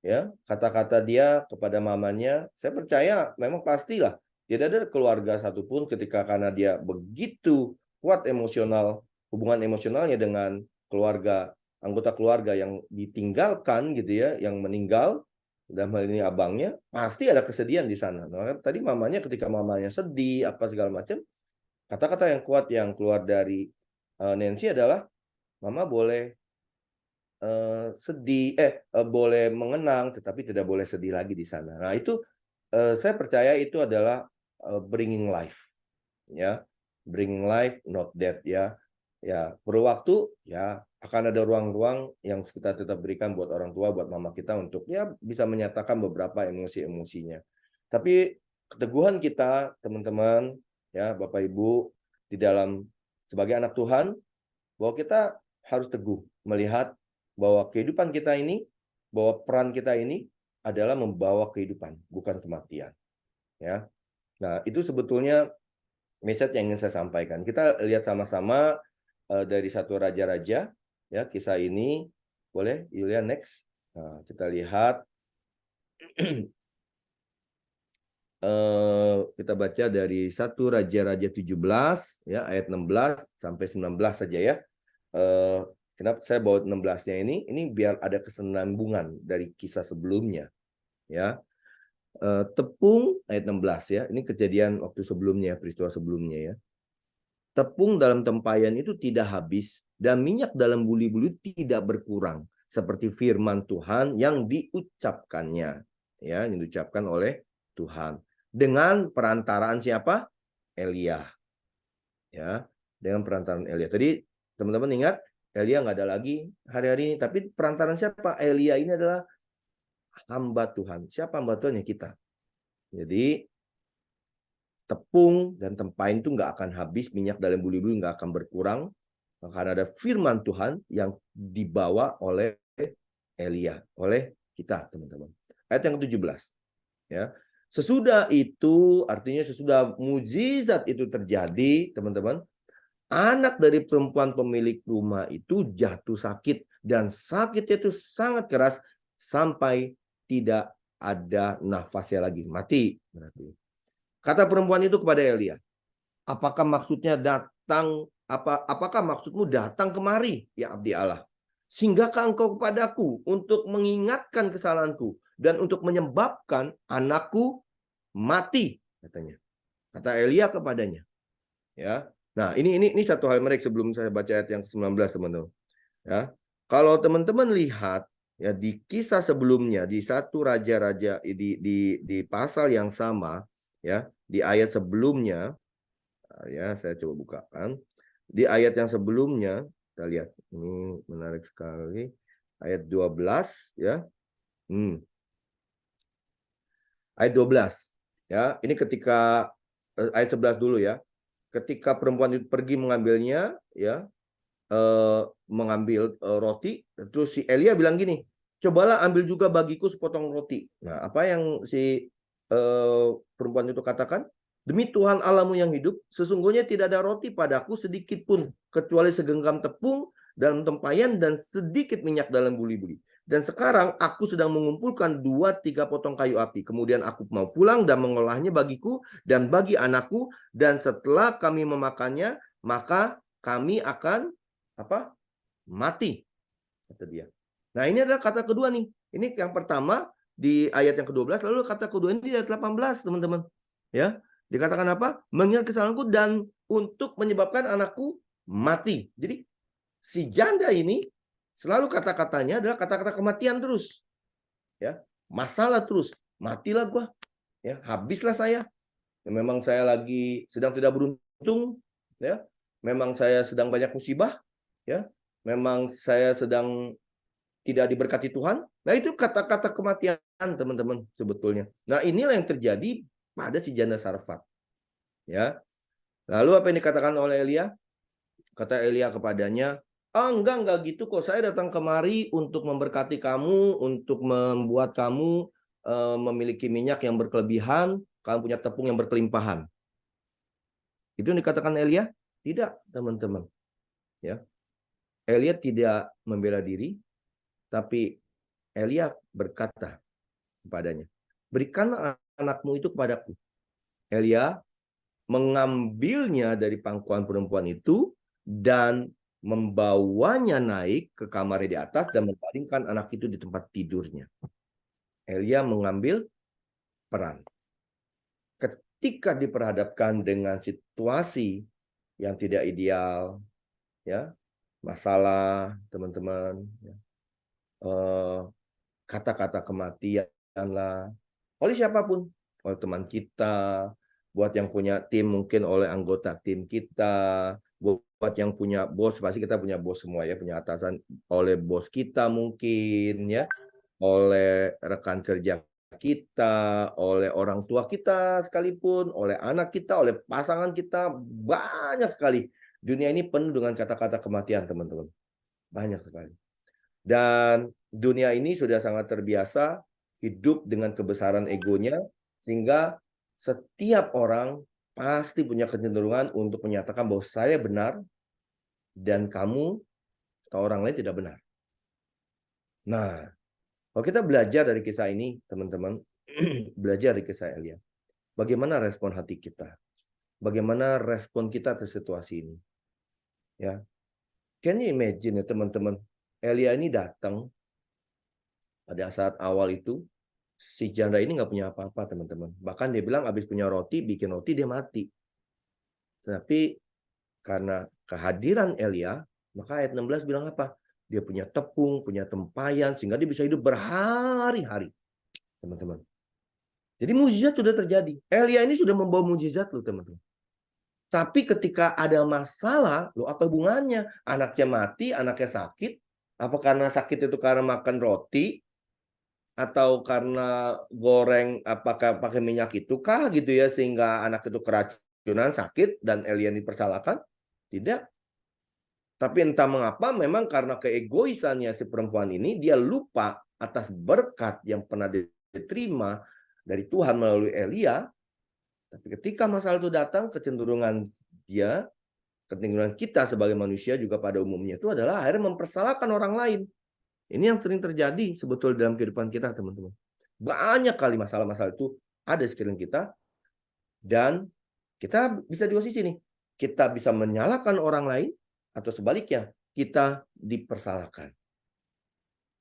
ya, kata-kata dia kepada mamanya. Saya percaya memang pastilah tidak ada keluarga satupun ketika karena dia begitu kuat emosional, hubungan emosionalnya dengan keluarga, anggota keluarga yang ditinggalkan gitu ya, yang meninggal, dalam hal ini abangnya, pasti ada kesedihan di sana. Nah, tadi mamanya ketika mamanya sedih apa segala macam, kata-kata yang kuat yang keluar dari Nancy adalah, mama boleh sedih, boleh mengenang, tetapi tidak boleh sedih lagi di sana. Nah itu saya percaya itu adalah bringing life, ya, bringing life, not death, ya. Ya, perlu waktu, ya, akan ada ruang-ruang yang kita tetap berikan buat orang tua, buat mama kita untuk ya bisa menyatakan beberapa emosi-emosinya. Tapi keteguhan kita, teman-teman, ya, Bapak Ibu, di dalam sebagai anak Tuhan, bahwa kita harus teguh melihat bahwa kehidupan kita ini, bahwa peran kita ini adalah membawa kehidupan, bukan kematian. Ya. Nah, itu sebetulnya message yang ingin saya sampaikan. Kita lihat sama-sama dari satu raja-raja, ya, kisah ini. Boleh, Yulia, next. Nah, kita lihat. Kita baca dari 1 Raja-Raja 17, ya, ayat 16 sampai 19 saja ya. Kenapa saya bawa 16-nya ini biar ada kesinambungan dari kisah sebelumnya, ya. Tepung ayat 16 ya, ini kejadian waktu sebelumnya, peristiwa sebelumnya ya. Tepung dalam tempayan itu tidak habis dan minyak dalam buli-buli tidak berkurang seperti firman Tuhan yang diucapkannya, ya, yang diucapkan oleh Tuhan dengan perantaraan siapa? Elia, ya, dengan perantaraan Elia. Tadi teman-teman ingat Elia nggak ada lagi hari-hari ini, tapi perantaraan siapa? Elia ini adalah hamba Tuhan. Siapa hamba Tuhan? Ya, kita. Jadi tepung dan tempayan itu nggak akan habis, minyak dalam buli-buli nggak akan berkurang, karena ada firman Tuhan yang dibawa oleh Elia, oleh kita, teman-teman. Ayat yang ke-17, ya. Sesudah itu, artinya sesudah mujizat itu terjadi, teman-teman, anak dari perempuan pemilik rumah itu jatuh sakit, dan sakitnya itu sangat keras sampai tidak ada nafasnya lagi, mati berarti. Kata perempuan itu kepada Elia, apakah maksudnya datang? Apakah maksudmu datang kemari, ya abdi Allah? Singgahkah engkau kepadaku untuk mengingatkan kesalahanku dan untuk menyebabkan anakku mati? Katanya. Kata Elia kepadanya. Ya. Nah, ini satu hal menarik sebelum saya baca ayat yang ke-19, teman-teman. Ya. Kalau teman-teman lihat ya di kisah sebelumnya di 1 Raja-Raja di pasal yang sama, ya, di ayat sebelumnya, ya, saya coba bukakan. Di ayat yang sebelumnya, kita lihat. Ini menarik sekali. Ayat 12, ya. Ayat 12. Ya, ini ketika ayat 11 dulu ya. Ketika perempuan itu pergi mengambilnya, ya, mengambil roti, terus si Elia bilang gini, cobalah ambil juga bagiku sepotong roti. Nah, apa yang si perempuan itu katakan? Demi Tuhan Allahmu yang hidup, sesungguhnya tidak ada roti padaku sedikit pun, kecuali segenggam tepung dalam tempayan dan sedikit minyak dalam buli-buli. Dan sekarang aku sedang mengumpulkan 2-3 potong kayu api. Kemudian aku mau pulang dan mengolahnya bagiku dan bagi anakku. Dan setelah kami memakannya, maka kami akan apa? Mati, kata dia. Nah, ini adalah kata kedua nih. Ini yang pertama di ayat yang ke-12, lalu kata kedua ini di ayat 18, teman-teman. Ya. Dikatakan apa? Mengingat kesalahanku dan untuk menyebabkan anakku mati. Jadi si janda ini selalu kata-katanya adalah kata-kata kematian terus. Ya, masalah terus. Matilah gua. Ya, habislah saya. Ya, memang saya lagi sedang tidak beruntung, ya. Memang saya sedang banyak musibah, ya. Memang saya sedang tidak diberkati Tuhan. Nah, itu kata-kata kematian, teman-teman, sebetulnya. Nah, inilah yang terjadi pada si janda Sarfat. Ya. Lalu apa yang dikatakan oleh Elia? Kata Elia kepadanya, enggak gitu kok. Saya datang kemari untuk memberkati kamu, untuk membuat kamu memiliki minyak yang berkelebihan, kamu punya tepung yang berkelimpahan. Itu yang dikatakan Elia? Tidak, teman-teman. Ya. Elia tidak membela diri, tapi Elia berkata kepadanya, berikanlah anakmu itu kepadaku. Elia mengambilnya dari pangkuan perempuan itu dan membawanya naik ke kamarnya di atas dan membaringkan anak itu di tempat tidurnya. Elia mengambil peran. Ketika diperhadapkan dengan situasi yang tidak ideal, ya, masalah, teman-teman, ya, kata-kata kematian lah, oleh siapapun, oleh teman kita, buat yang punya tim mungkin oleh anggota tim kita, buat yang punya bos, pasti kita punya bos semua ya, punya atasan, oleh bos kita mungkin ya, oleh rekan kerja kita, oleh orang tua kita sekalipun, oleh anak kita, oleh pasangan kita, banyak sekali. Dunia ini penuh dengan kata-kata kematian, teman-teman. Banyak sekali. Dan dunia ini sudah sangat terbiasa hidup dengan kebesaran egonya, sehingga setiap orang pasti punya kecenderungan untuk menyatakan bahwa saya benar dan kamu atau orang lain tidak benar. Nah, kalau kita belajar dari kisah ini, teman-teman, belajar dari kisah Elia, bagaimana respon hati kita? Bagaimana respon kita atas situasi ini? Ya, can you imagine ya teman-teman? Elia ini datang pada saat awal itu, si janda ini nggak punya apa-apa, teman-teman. Bahkan dia bilang habis punya roti, bikin roti, dia mati. Tapi karena kehadiran Elia, maka ayat 16 bilang apa? Dia punya tepung, punya tempayan, sehingga dia bisa hidup berhari-hari, teman-teman. Jadi mukjizat sudah terjadi. Elia ini sudah membawa mukjizat loh, teman-teman. Tapi ketika ada masalah, loh apa hubungannya? Anaknya mati, anaknya sakit. Apa karena sakit itu karena makan roti? Atau karena goreng apakah pakai minyak itu kah gitu ya, sehingga anak itu keracunan, sakit, dan Elia dipersalahkan? Tidak. Tapi entah mengapa memang karena keegoisannya si perempuan ini, dia lupa atas berkat yang pernah diterima dari Tuhan melalui Elia. Tapi ketika masalah itu datang, kecenderungan kita sebagai manusia juga pada umumnya itu adalah akhirnya mempersalahkan orang lain. Ini yang sering terjadi sebetulnya dalam kehidupan kita, teman-teman. Banyak kali masalah-masalah itu ada di sekeliling kita, dan kita bisa di dua sisi nih. Kita bisa menyalahkan orang lain, atau sebaliknya, kita dipersalahkan.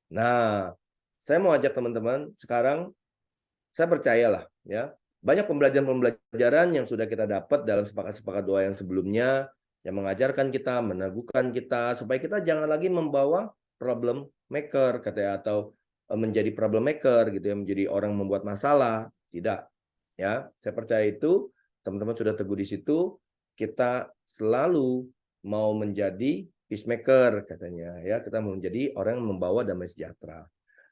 Nah, saya mau ajak teman-teman, sekarang saya percayalah ya, banyak pembelajaran-pembelajaran yang sudah kita dapat dalam sepakat-sepakat doa yang sebelumnya, yang mengajarkan kita, meneguhkan kita, supaya kita jangan lagi membawa problem maker, katanya, atau menjadi problem maker gitu ya, menjadi orang membuat masalah. Tidak. Ya, saya percaya itu teman-teman sudah teguh di situ. Kita selalu mau menjadi peacemaker katanya ya, kita mau menjadi orang yang membawa damai sejahtera.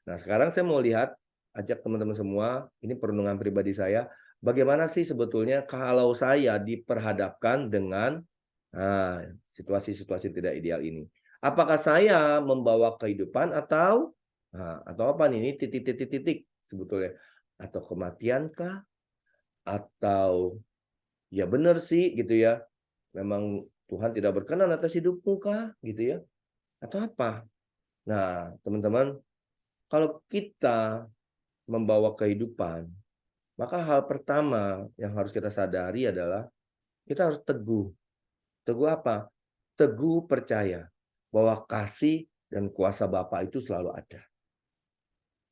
Nah, sekarang saya mau lihat, ajak teman-teman semua, ini perenungan pribadi saya, bagaimana sih sebetulnya kalau saya diperhadapkan dengan situasi-situasi tidak ideal ini? Apakah saya membawa kehidupan atau apa nih? Ini titik-titik sebetulnya, atau kematian kah? Atau ya benar sih gitu ya, memang Tuhan tidak berkenan atas hidupmu kah gitu ya, atau apa? Nah, teman-teman, kalau kita membawa kehidupan, maka hal pertama yang harus kita sadari adalah kita harus teguh. Teguh apa? Teguh percaya bahwa kasih dan kuasa Bapa itu selalu ada.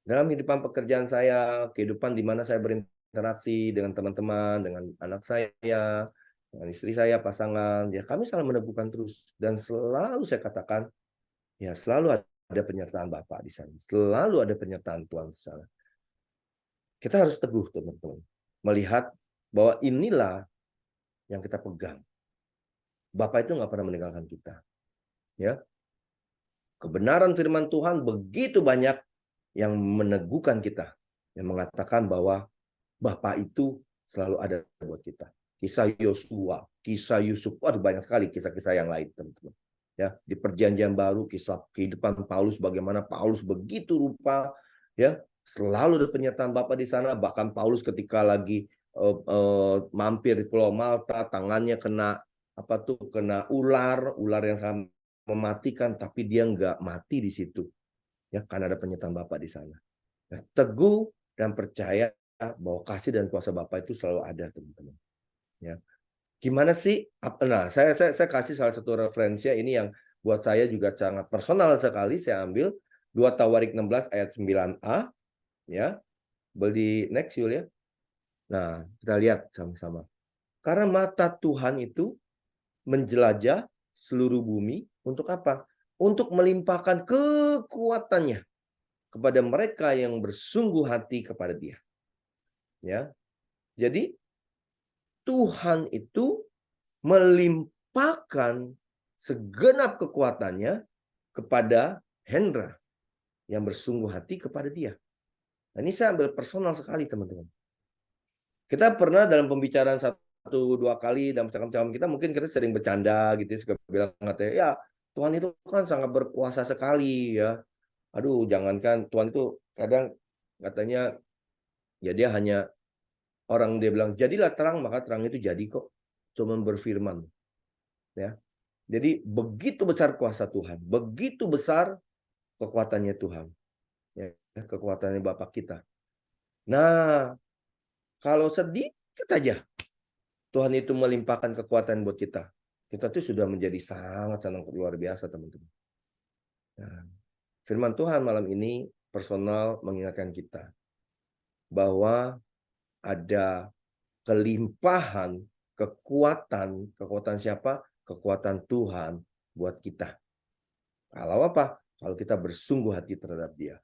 Dalam kehidupan pekerjaan saya, kehidupan di mana saya berinteraksi dengan teman-teman, dengan anak saya, dengan istri saya, pasangan, ya kami selalu meneguhkan terus. Dan selalu saya katakan, ya selalu ada penyertaan Bapa di sana. Selalu ada penyertaan Tuhan di sana. Kita harus teguh, teman-teman. Melihat bahwa inilah yang kita pegang. Bapa itu nggak pernah meninggalkan kita. Ya. Kebenaran firman Tuhan begitu banyak yang meneguhkan kita, yang mengatakan bahwa Bapa itu selalu ada buat kita. Kisah Yosua, kisah Yusuf, waduh banyak sekali kisah-kisah yang lain, teman-teman. Ya, di Perjanjian Baru, kisah kehidupan Paulus, bagaimana Paulus begitu rupa, ya, selalu ada pernyataan Bapa di sana. Bahkan Paulus ketika lagi mampir di Pulau Malta, tangannya kena kena ular yang sangat mematikan, tapi dia nggak mati di situ, ya, karena ada pernyataan Bapa di sana. Nah, teguh dan percaya bahwa kasih dan kuasa Bapa itu selalu ada, teman-teman. Ya, gimana sih? Nah, saya kasih salah satu referensi ini yang buat saya juga sangat personal sekali. Saya ambil 2 Tawarik 16 ayat 9a, ya. Beli next Yul ya. Nah, kita lihat sama-sama. Karena mata Tuhan itu menjelajah seluruh bumi untuk apa? Untuk melimpahkan kekuatannya kepada mereka yang bersungguh hati kepada Dia. Ya. Jadi Tuhan itu melimpahkan segenap kekuatannya kepada Hendra yang bersungguh hati kepada Dia. Nah, ini saya ambil personal sekali, teman-teman. Kita pernah dalam pembicaraan 1-2 kali dalam cakap-cakap kita, mungkin kita sering bercanda gitu, suka bilang katanya, ya Tuhan itu kan sangat berkuasa sekali ya. Aduh, jangankan Tuhan itu kadang katanya ya dia hanya orang dia bilang jadilah terang, maka terang itu jadi kok. Cuma berfirman. Ya. Jadi begitu besar kuasa Tuhan, begitu besar kekuatannya Tuhan. Ya, kekuatannya Bapa kita. Nah, kalau sedikit aja Tuhan itu melimpahkan kekuatan buat kita. Kita tuh sudah menjadi sangat-sangat luar biasa, teman-teman. Nah, firman Tuhan malam ini personal mengingatkan kita bahwa ada kelimpahan kekuatan siapa? Kekuatan Tuhan buat kita. Kalau apa? Kalau kita bersungguh hati terhadap Dia.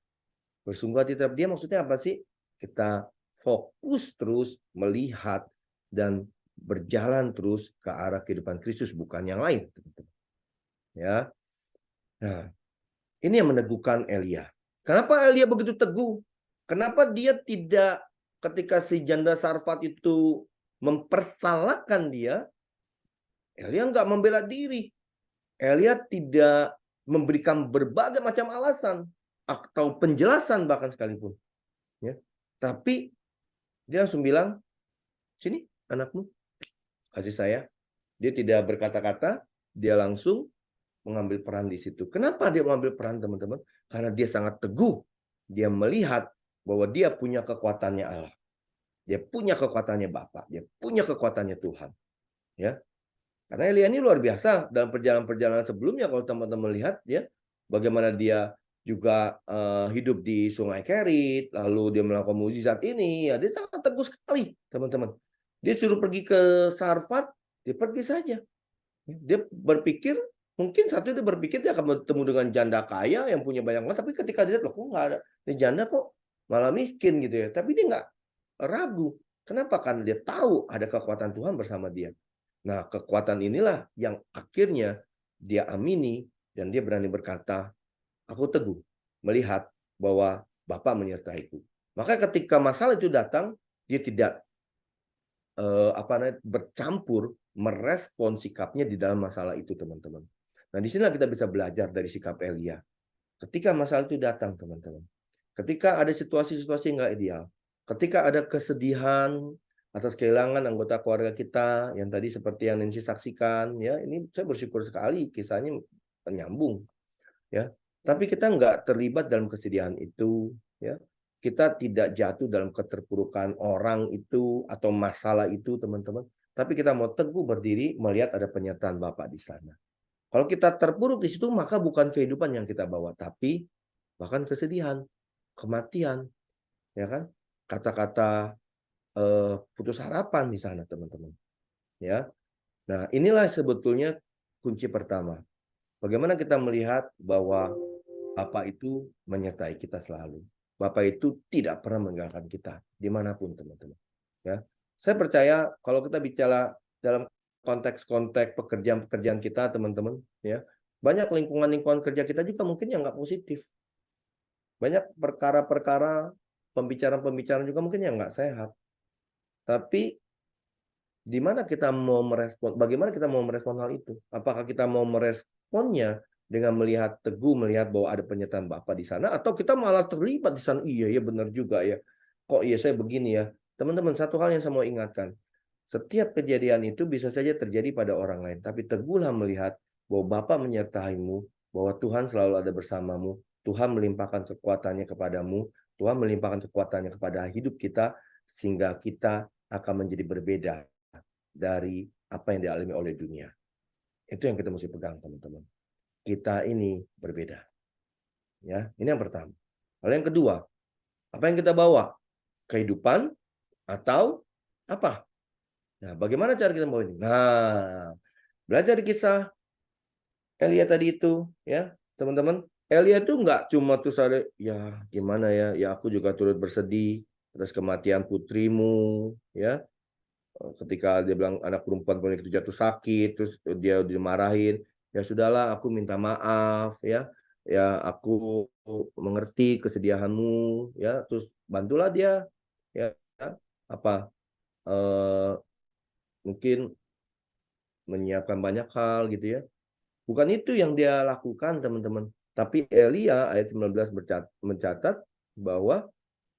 Bersungguh hati terhadap Dia maksudnya apa sih? Kita fokus terus melihat dan berjalan terus ke arah kehidupan Kristus, bukan yang lain. Ya. Nah, ini yang meneguhkan Elia. Kenapa Elia begitu teguh? Kenapa dia tidak, ketika si janda Sarfat itu mempersalahkan dia, Elia nggak membela diri. Elia tidak memberikan berbagai macam alasan atau penjelasan bahkan sekalipun. Ya. Tapi dia langsung bilang, sini anakmu, kasih saya. Dia tidak berkata-kata, dia langsung mengambil peran di situ. Kenapa dia mengambil peran, teman-teman? Karena dia sangat teguh. Dia melihat bahwa dia punya kekuatannya Allah. Dia punya kekuatannya Bapa. Dia punya kekuatannya Tuhan. Ya. Karena Elia ini luar biasa dalam perjalanan-perjalanan sebelumnya, kalau teman-teman lihat ya, bagaimana dia juga hidup di Sungai Kerit, lalu dia melakukan mukjizat ini, ya dia sangat teguh sekali, teman-teman. Dia suruh pergi ke Sarfat, dia pergi saja. Dia berpikir, mungkin satu dia berpikir dia akan bertemu dengan janda kaya yang punya banyak uang, tapi ketika dia lihat, loh kok nggak ada, ini janda kok malah miskin gitu ya. Tapi dia nggak ragu. Kenapa? Karena dia tahu ada kekuatan Tuhan bersama dia. Nah, kekuatan inilah yang akhirnya dia amini dan dia berani berkata, aku teguh melihat bahwa Bapa menyertaiku. Maka ketika masalah itu datang, dia tidak bercampur, merespon sikapnya di dalam masalah itu, teman-teman. Nah, di sini kita bisa belajar dari sikap Elia. Ketika masalah itu datang, teman-teman. Ketika ada situasi-situasi nggak ideal, ketika ada kesedihan atas kehilangan anggota keluarga kita yang tadi seperti yang Nancy saksikan, ya ini saya bersyukur sekali kisahnya menyambung, ya. Tapi kita nggak terlibat dalam kesedihan itu, ya. Kita tidak jatuh dalam keterpurukan orang itu atau masalah itu, teman-teman. Tapi kita mau teguh berdiri melihat ada pernyataan Bapa di sana. Kalau kita terpuruk di situ, maka bukan kehidupan yang kita bawa, tapi bahkan kesedihan, kematian, ya kan? Kata-kata putus harapan di sana, teman-teman. Ya. Nah, inilah sebetulnya kunci pertama. Bagaimana kita melihat bahwa Bapa itu menyertai kita selalu. Bapa itu tidak pernah meninggalkan kita dimanapun, teman-teman. Ya, saya percaya kalau kita bicara dalam konteks-konteks pekerjaan-pekerjaan kita, teman-teman, ya, Banyak lingkungan-lingkungan kerja kita juga mungkin yang nggak positif. Banyak perkara-perkara, pembicaraan-pembicaraan juga mungkin yang nggak sehat. Tapi di mana kita mau merespon, bagaimana kita mau merespon hal itu? Apakah kita mau meresponnya dengan melihat teguh, melihat bahwa ada penyertaan Bapak di sana, atau kita malah terlibat di sana? Iya, ya benar juga ya. Kok iya saya begini ya? Teman-teman, satu hal yang saya mau ingatkan. Setiap kejadian itu bisa saja terjadi pada orang lain, tapi teguhlah melihat bahwa Bapa menyertaimu, bahwa Tuhan selalu ada bersamamu, Tuhan melimpahkan kekuatannya kepadamu, Tuhan melimpahkan kekuatannya kepada hidup kita, sehingga kita akan menjadi berbeda dari apa yang dialami oleh dunia. Itu yang kita mesti pegang, teman-teman. Kita ini berbeda. Ya, ini yang pertama. Lalu yang kedua, apa yang kita bawa? Kehidupan atau apa? Nah, bagaimana cara kita membawa ini? Nah, belajar kisah Elia tadi itu, ya, teman-teman. Elia itu nggak cuma tuh ada, ya gimana ya, ya aku juga turut bersedih atas kematian putrimu, ya. Ketika dia bilang anak perempuan itu jatuh sakit, terus dia dimarahin, ya sudahlah, aku minta maaf, ya, ya aku mengerti kesedihanmu, ya, terus bantulah dia, ya, apa, mungkin menyiapkan banyak hal gitu ya. Bukan itu yang dia lakukan, teman-teman. Tapi Elia ayat 19 mencatat bahwa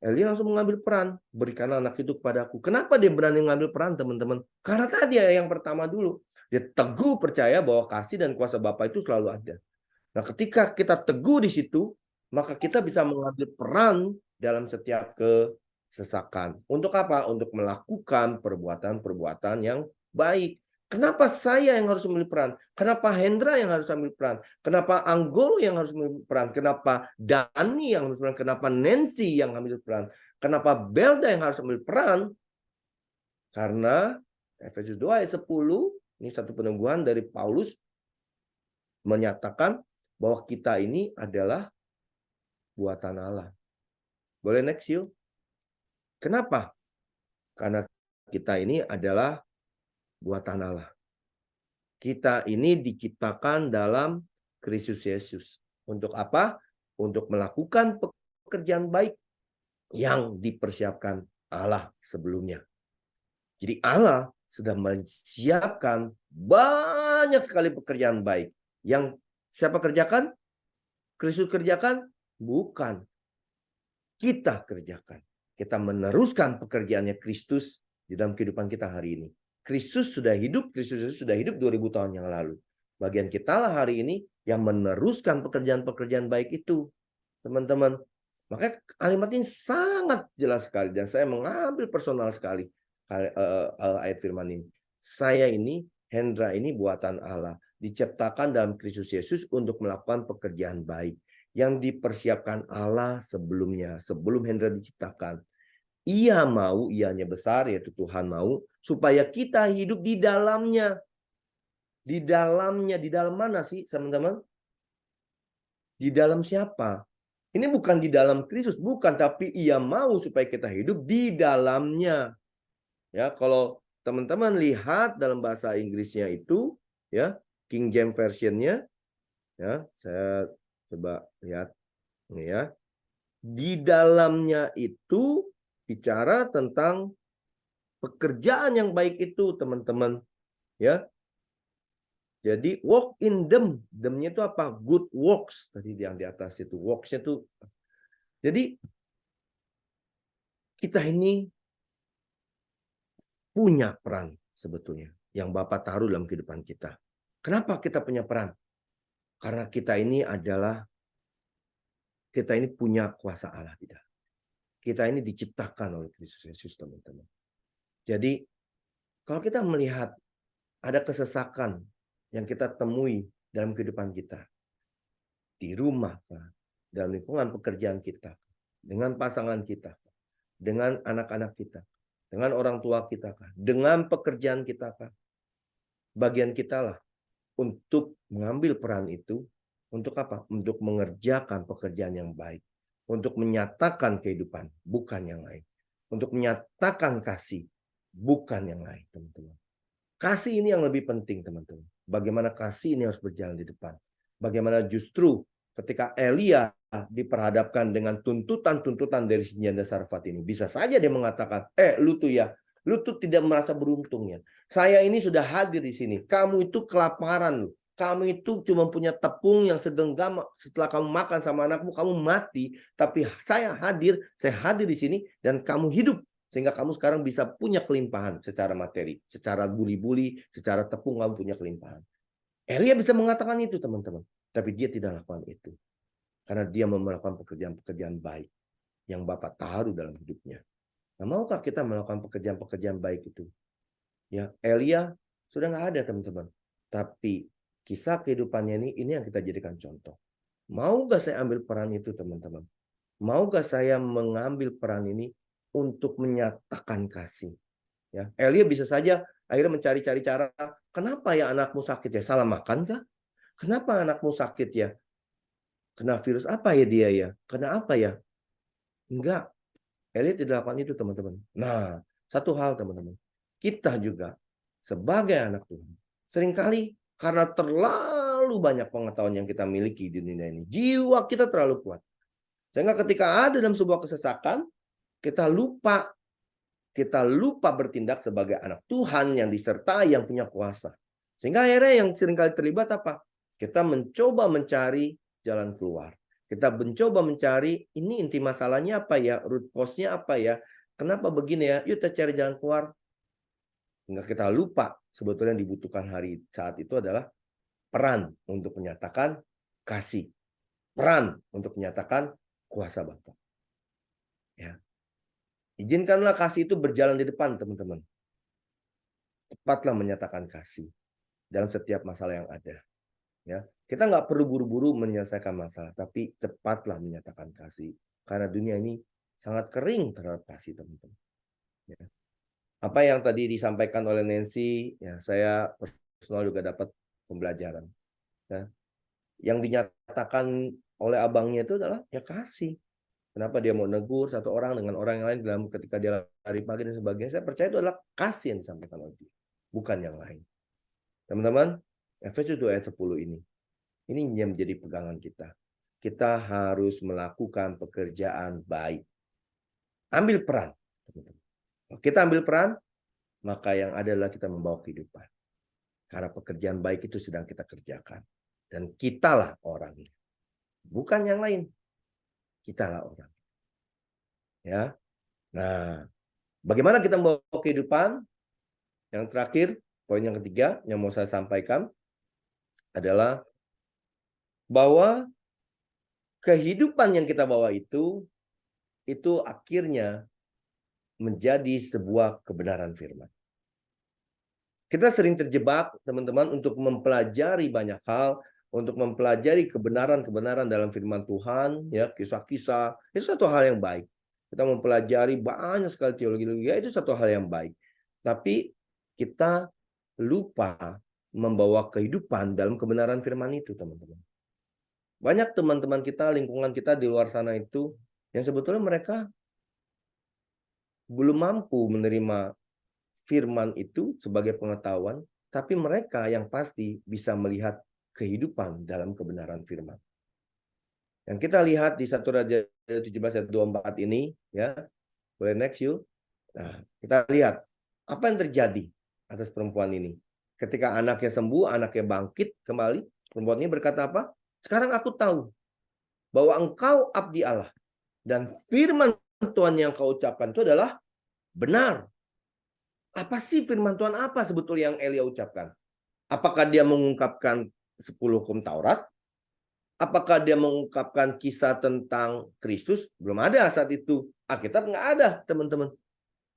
Elia langsung mengambil peran. Berikanlah anak itu kepadaku. Kenapa dia berani mengambil peran, teman-teman? Karena tadi yang pertama dulu. Dia teguh percaya bahwa kasih dan kuasa Bapa itu selalu ada. Nah, ketika kita teguh di situ, maka kita bisa mengambil peran dalam setiap kesesakan. Untuk apa? Untuk melakukan perbuatan-perbuatan yang baik. Kenapa saya yang harus mengambil peran? Kenapa Hendra yang harus ambil peran? Kenapa Anggolo yang harus mengambil peran? Kenapa Dani yang harus ambil peran? Kenapa Nancy yang ambil peran? Kenapa Belda yang harus ambil peran? Karena Efesus 2 ayat 10, ini satu peneguhan dari Paulus, menyatakan bahwa kita ini adalah buatan Allah. Boleh next yuk? Kenapa? Karena kita ini adalah buatan Allah. Kita ini diciptakan dalam Kristus Yesus. Untuk apa? Untuk melakukan pekerjaan baik yang dipersiapkan Allah sebelumnya. Jadi Allah sudah menyiapkan banyak sekali pekerjaan baik. Yang siapa kerjakan? Kristus kerjakan? Bukan. Kita kerjakan. Kita meneruskan pekerjaannya Kristus di dalam kehidupan kita hari ini. Kristus sudah hidup 2000 tahun yang lalu. Bagian kita lah hari ini yang meneruskan pekerjaan-pekerjaan baik itu. Teman-teman, makanya kalimat ini sangat jelas sekali. Dan saya mengambil personal sekali ayat firman ini. Saya ini, Hendra ini buatan Allah. Diciptakan dalam Kristus Yesus untuk melakukan pekerjaan baik yang dipersiapkan Allah sebelumnya, sebelum Hendra diciptakan. Ia mau, ianya besar, yaitu Tuhan mau, supaya kita hidup di dalamnya. Di dalamnya, di dalam mana sih, teman-teman? Di dalam siapa? Ini bukan di dalam Kristus, bukan, tapi ia mau supaya kita hidup di dalamnya. Ya, kalau teman-teman lihat dalam bahasa Inggrisnya itu, ya, King James Version-nya, ya, saya coba lihat ini ya. Di dalamnya itu bicara tentang pekerjaan yang baik itu, teman-teman. Ya. Jadi walk in them. Them-nya itu apa? Good works. Tadi yang di atas itu works-nya itu. Jadi kita ini punya peran sebetulnya yang Bapak taruh dalam kehidupan kita. Kenapa kita punya peran? Karena kita ini punya kuasa Allah di dalam. Kita ini diciptakan oleh Kristus Yesus, teman-teman. Jadi kalau kita melihat ada kesesakan yang kita temui dalam kehidupan kita, di rumah, dalam lingkungan pekerjaan kita, dengan pasangan kita, dengan anak-anak kita, dengan orang tua kita, dengan pekerjaan kita, bagian kita lah untuk mengambil peran itu. Untuk apa? Untuk mengerjakan pekerjaan yang baik. Untuk menyatakan kehidupan, bukan yang lain. Untuk menyatakan kasih, bukan yang lain, teman-teman. Kasih ini yang lebih penting, teman-teman. Bagaimana kasih ini harus berjalan di depan. bagaimana justru ketika Elia diperhadapkan dengan tuntutan-tuntutan dari si janda Sarfat ini, bisa saja dia mengatakan, lu tuh tidak merasa beruntung ya. Saya ini sudah hadir di sini. Kamu itu kelaparan loh. Kamu itu cuma punya tepung yang segenggam, setelah kamu makan sama anakmu kamu mati. Tapi saya hadir di sini dan kamu hidup. Sehingga kamu sekarang bisa punya kelimpahan secara materi, secara buli-buli, secara tepung kamu punya kelimpahan. Elia bisa mengatakan itu teman-teman. Tapi dia tidak lakukan itu. Karena dia melakukan pekerjaan-pekerjaan baik yang Bapak taruh dalam hidupnya. Nah, maukah kita melakukan pekerjaan-pekerjaan baik itu? Ya, Elia sudah nggak ada teman-teman. Tapi kisah kehidupannya ini yang kita jadikan contoh. Mau nggak saya ambil peran itu teman-teman? Mau nggak saya mengambil peran ini untuk menyatakan kasih? Ya, Elia bisa saja akhirnya mencari-cari cara. Kenapa ya anakmu sakit ya? Salah makan kah? Kenapa anakmu sakit ya? Kena virus apa ya dia ya? Kena apa ya? Enggak. Elia tidak lakukan itu teman-teman. Nah, satu hal teman-teman. Kita juga sebagai anak Tuhan. Seringkali karena terlalu banyak pengetahuan yang kita miliki di dunia ini. Jiwa kita terlalu kuat. Sehingga ketika ada dalam sebuah kesesakan, kita lupa bertindak sebagai anak Tuhan yang disertai yang punya kuasa. Sehingga akhirnya yang seringkali terlibat apa? Kita mencoba mencari jalan keluar. Kita mencoba mencari ini inti masalahnya apa ya, root cause-nya apa ya, kenapa begini ya, yuk kita cari jalan keluar. Hingga kita lupa sebetulnya yang dibutuhkan hari saat itu adalah peran untuk menyatakan kasih. Peran untuk menyatakan kuasa Bapa. Ya. Izinkanlah kasih itu berjalan di depan teman-teman. Cepatlah menyatakan kasih dalam setiap masalah yang ada. Ya, kita nggak perlu buru-buru menyelesaikan masalah, tapi cepatlah menyatakan kasih. Karena dunia ini sangat kering terhadap kasih, teman-teman. Ya. Apa yang tadi disampaikan oleh Nancy, ya saya personal juga dapat pembelajaran. Ya. Yang dinyatakan oleh abangnya itu adalah ya kasih. Kenapa dia mau negur satu orang dengan orang yang lain dalam ketika dia lari pagi dan sebagainya? Saya percaya itu adalah kasih yang disampaikan oleh dia, bukan yang lain. Teman-teman, Efesus 2 ayat 10 ini yang menjadi pegangan kita. Kita harus melakukan pekerjaan baik. Ambil peran. Kalau kita ambil peran, maka yang ada adalah kita membawa kehidupan. Karena pekerjaan baik itu sedang kita kerjakan. Dan kitalah orangnya. Bukan yang lain. Kitalah orang. Ya. Nah, bagaimana kita membawa kehidupan? Yang terakhir, poin yang ketiga yang mau saya sampaikan adalah bahwa kehidupan yang kita bawa itu akhirnya menjadi sebuah kebenaran firman. Kita sering terjebak, teman-teman, untuk mempelajari banyak hal, untuk mempelajari kebenaran-kebenaran dalam firman Tuhan, ya, kisah-kisah, itu satu hal yang baik. Kita mempelajari banyak sekali teologi-teologi, itu satu hal yang baik. Tapi kita lupa membawa kehidupan dalam kebenaran firman itu, teman-teman. Banyak teman-teman kita, lingkungan kita di luar sana itu, yang sebetulnya mereka belum mampu menerima firman itu sebagai pengetahuan, tapi mereka yang pasti bisa melihat kehidupan dalam kebenaran firman. Yang kita lihat di 1 Raja 17 ayat 24 ini, ya, boleh next yuk. Nah, kita lihat apa yang terjadi atas perempuan ini. Ketika anaknya sembuh, anaknya bangkit kembali, perempuan ini berkata apa? Sekarang aku tahu bahwa engkau abdi Allah dan firman Tuhan yang kau ucapkan itu adalah benar. Apa sih firman Tuhan apa sebetulnya yang Elia ucapkan? Apakah dia mengungkapkan 10 hukum Taurat? Apakah dia mengungkapkan kisah tentang Kristus? Belum ada saat itu. Alkitab nggak ada, teman-teman.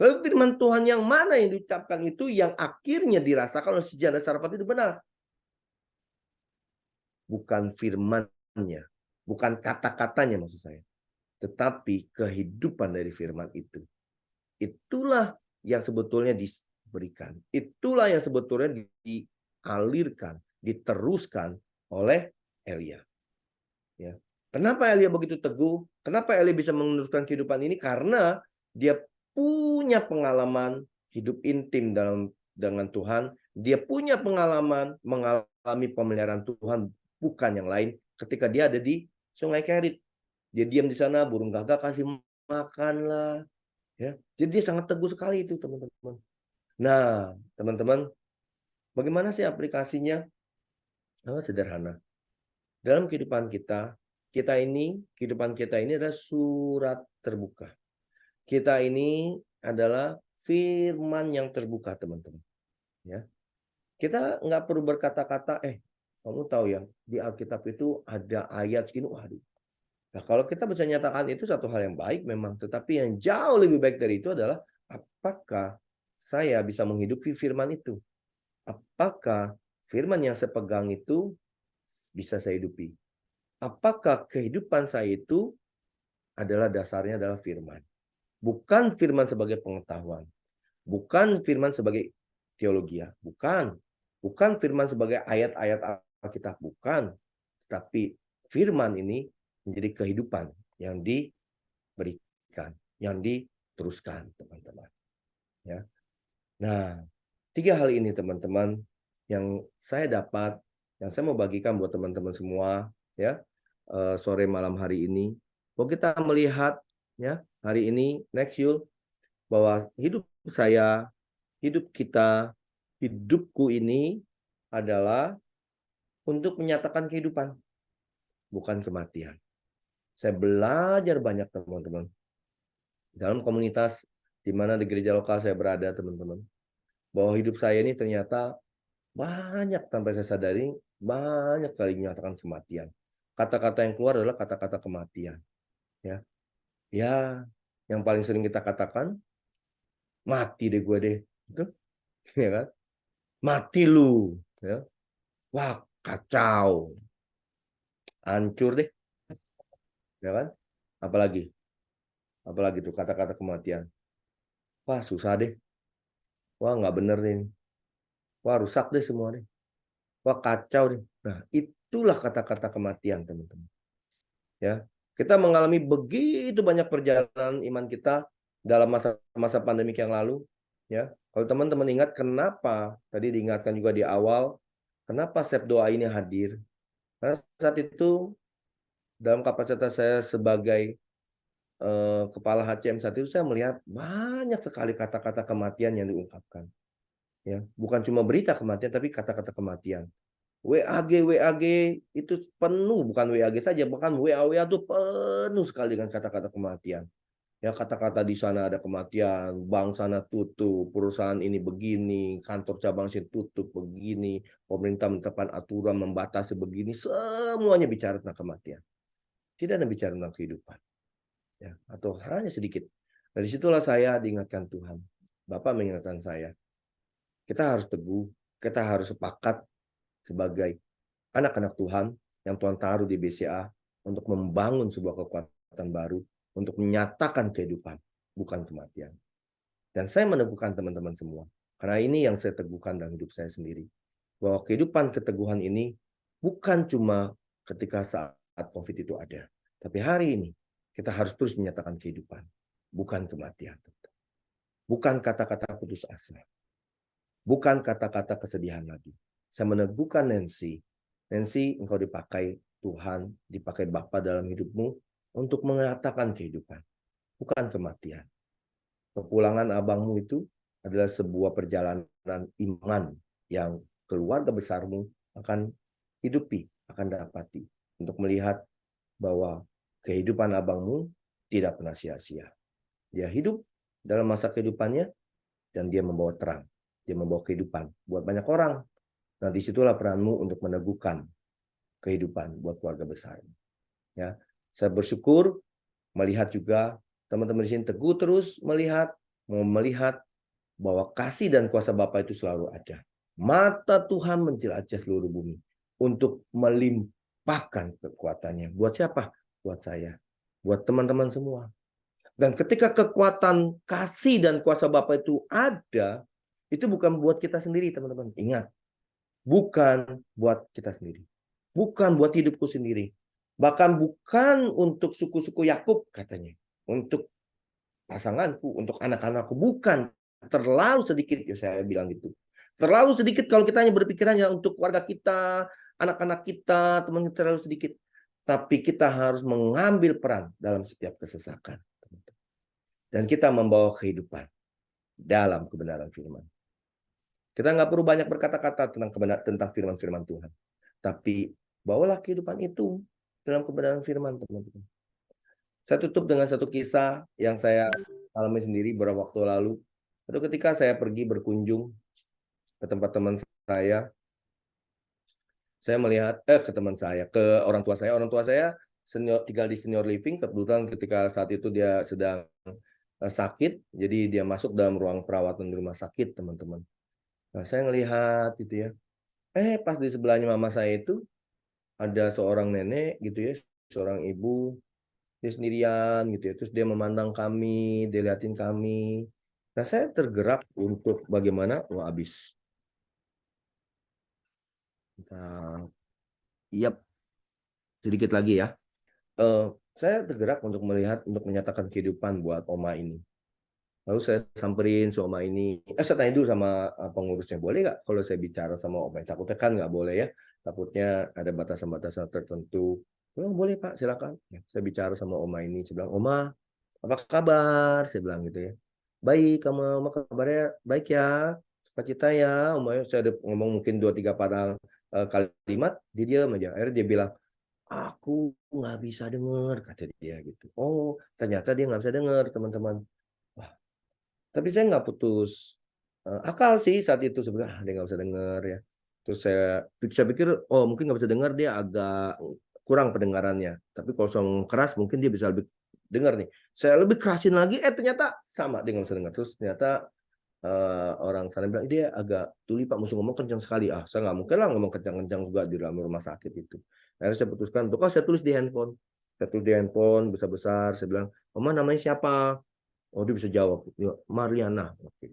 Lalu firman Tuhan yang mana yang diucapkan itu yang akhirnya dirasakan oleh si janda Sarfat itu benar? Bukan firman-nya, bukan kata-katanya maksud saya, tetapi kehidupan dari firman itu. Itulah yang sebetulnya diberikan. Itulah yang sebetulnya dialirkan, diteruskan oleh Elia. Ya. Kenapa Elia begitu teguh? Kenapa Elia bisa meneruskan kehidupan ini? Karena dia punya pengalaman hidup intim dengan Tuhan. Dia punya pengalaman mengalami pemeliharaan Tuhan bukan yang lain. Ketika dia ada di Sungai Kerit, dia diam di sana, burung gagak kasih makan lah, ya. Jadi dia sangat teguh sekali itu, teman-teman. Nah, teman-teman, bagaimana sih aplikasinya? Sangat sederhana. Dalam kehidupan kita kehidupan kita ini adalah surat terbuka. Kita ini adalah firman yang terbuka, teman-teman. Ya, kita nggak perlu berkata-kata, kamu tahu ya, di Alkitab itu ada ayat segini, waduh. Nah, kalau kita bisa nyatakan itu satu hal yang baik memang, tetapi yang jauh lebih baik dari itu adalah apakah saya bisa menghidupi firman itu? Apakah firman yang saya pegang itu bisa saya hidupi? Apakah kehidupan saya itu adalah dasarnya adalah firman? Bukan firman sebagai pengetahuan, bukan firman sebagai teologi, bukan. Bukan firman sebagai ayat-ayat Alkitab, bukan. Tapi firman ini menjadi kehidupan yang diberikan, yang diteruskan, teman-teman. Ya. Nah, 3 hal ini, teman-teman, yang saya dapat, yang saya mau bagikan buat teman-teman semua, ya, sore malam hari ini. Kalau kita melihat, ya, hari ini, next Yul, bahwa hidup saya, hidup kita, hidupku ini adalah untuk menyatakan kehidupan, bukan kematian. Saya belajar banyak, teman-teman. Dalam komunitas di mana di gereja lokal saya berada, teman-teman. Bahwa hidup saya ini ternyata banyak tanpa saya sadari, banyak kali menyatakan kematian. Kata-kata yang keluar adalah kata-kata kematian. Ya, yang paling sering kita katakan, mati deh gue deh. Gitu. Ya kan? Mati lu. Ya. Wah, kacau. Hancur deh. Ya kan? Apalagi tuh kata-kata kematian. Wah, susah deh. Wah, nggak bener nih. Wah, rusak deh semua deh. Wah, kacau deh. Nah, itulah kata-kata kematian, teman-teman. Ya, kita mengalami begitu banyak perjalanan iman kita dalam masa-masa pandemik yang lalu. Ya, kalau teman-teman ingat kenapa tadi diingatkan juga di awal, kenapa Sep Doa ini hadir? Karena saat itu dalam kapasitas saya sebagai kepala HCM saat itu, saya melihat banyak sekali kata-kata kematian yang diungkapkan. Ya, bukan cuma berita kematian, tapi kata-kata kematian. WAG itu penuh, bukan WAG saja, bahkan WA itu penuh sekali dengan kata-kata kematian. Ya, kata-kata di sana ada kematian, bank sana tutup, perusahaan ini begini, kantor cabang sini tutup begini, pemerintah menetapkan aturan membatasi begini, semuanya bicara tentang kematian. Tidak ada bicara tentang kehidupan. Ya, atau hanya sedikit. Dari situlah saya diingatkan Tuhan. Bapak mengingatkan saya. Kita harus teguh, kita harus sepakat sebagai anak-anak Tuhan yang Tuhan taruh di BCA untuk membangun sebuah kekuatan baru, untuk menyatakan kehidupan, bukan kematian. Dan saya meneguhkan teman-teman semua, karena ini yang saya teguhkan dalam hidup saya sendiri, bahwa kehidupan keteguhan ini bukan cuma ketika saat COVID itu ada, tapi hari ini kita harus terus menyatakan kehidupan, bukan kematian. Bukan kata-kata putus asa. Bukan kata-kata kesedihan lagi. Saya meneguhkan Nancy, engkau dipakai Tuhan, dipakai Bapa dalam hidupmu untuk mengatakan kehidupan, bukan kematian. Kepulangan abangmu itu adalah sebuah perjalanan iman yang keluarga besarmu akan hidupi, akan dapati, untuk melihat bahwa kehidupan abangmu tidak pernah sia-sia. Dia hidup dalam masa kehidupannya dan dia membawa terang, dia membawa kehidupan buat banyak orang. Nah, disitulah peranmu untuk meneguhkan kehidupan buat keluarga besar. Ya, saya bersyukur melihat juga teman-teman di sini teguh terus melihat bahwa kasih dan kuasa Bapa itu selalu ada. Mata Tuhan menjelajah seluruh bumi untuk melimpahkan kekuatannya. Buat siapa? Buat saya, buat teman-teman semua. Dan ketika kekuatan kasih dan kuasa Bapa itu ada, itu bukan buat kita sendiri, teman-teman. Ingat, bukan buat kita sendiri. Bukan buat hidupku sendiri. Bahkan bukan untuk suku-suku Yakub katanya. Untuk pasanganku, untuk anak-anakku. Bukan. Terlalu sedikit, ya saya bilang gitu. Terlalu sedikit kalau kita hanya berpikirannya untuk keluarga kita, anak-anak kita, teman kita terlalu sedikit. Tapi kita harus mengambil peran dalam setiap kesesakan. Dan kita membawa kehidupan dalam kebenaran firman. Kita nggak perlu banyak berkata-kata tentang firman-firman Tuhan. Tapi bawalah kehidupan itu dalam kebenaran firman, teman-teman. Saya tutup dengan satu kisah yang saya alami sendiri beberapa waktu lalu. Itu ketika saya pergi berkunjung ke tempat teman saya melihat ke teman saya, ke orang tua saya. Orang tua saya tinggal di senior living. Kebetulan ketika saat itu dia sedang sakit, jadi dia masuk dalam ruang perawatan di rumah sakit, teman-teman. Nah, saya ngelihat itu ya. Pas di sebelahnya mama saya itu ada seorang nenek gitu ya, seorang ibu, dia sendirian gitu ya. Terus dia memandang kami, dia liatin kami. Nah, saya tergerak untuk bagaimana, habis. Nah, sedikit lagi ya. Saya tergerak untuk menyatakan kehidupan buat oma ini. Lalu saya samperin si oma ini. Saya tanya dulu sama pengurusnya, boleh nggak kalau saya bicara sama oma? Takutnya kan nggak boleh ya. Takutnya ada batasan-batasan tertentu. Oh, boleh Pak, silakan. Ya, saya bicara sama oma ini. Saya bilang, Oma, apa kabar? Saya bilang gitu ya. Baik, Oma kabarnya baik ya. Sukacita ya. Oma, saya ada ngomong mungkin 2-3 patah kalimat. Dia diam aja. Akhirnya dia bilang, aku nggak bisa dengar, kata dia gitu. Oh, ternyata dia nggak bisa dengar, teman-teman. Wah, tapi saya nggak putus akal sih saat itu sebenarnya. Dia nggak bisa dengar ya. Terus saya pikir, oh mungkin nggak bisa dengar, dia agak kurang pendengarannya. Tapi kalau song keras mungkin dia bisa lebih dengar nih. Saya lebih kerasin lagi, ternyata sama dia nggak bisa dengar. Terus ternyata orang sana bilang dia agak tuli Pak, musuh ngomong kencang sekali. Saya nggak mungkin lah ngomong kencang-kencang juga di dalam rumah sakit itu. Akhirnya saya putuskan untuk saya tulis di handphone. Saya tulis di handphone besar-besar. Saya bilang, Oma namanya siapa? Oh dia bisa jawab, Mariana. Oke.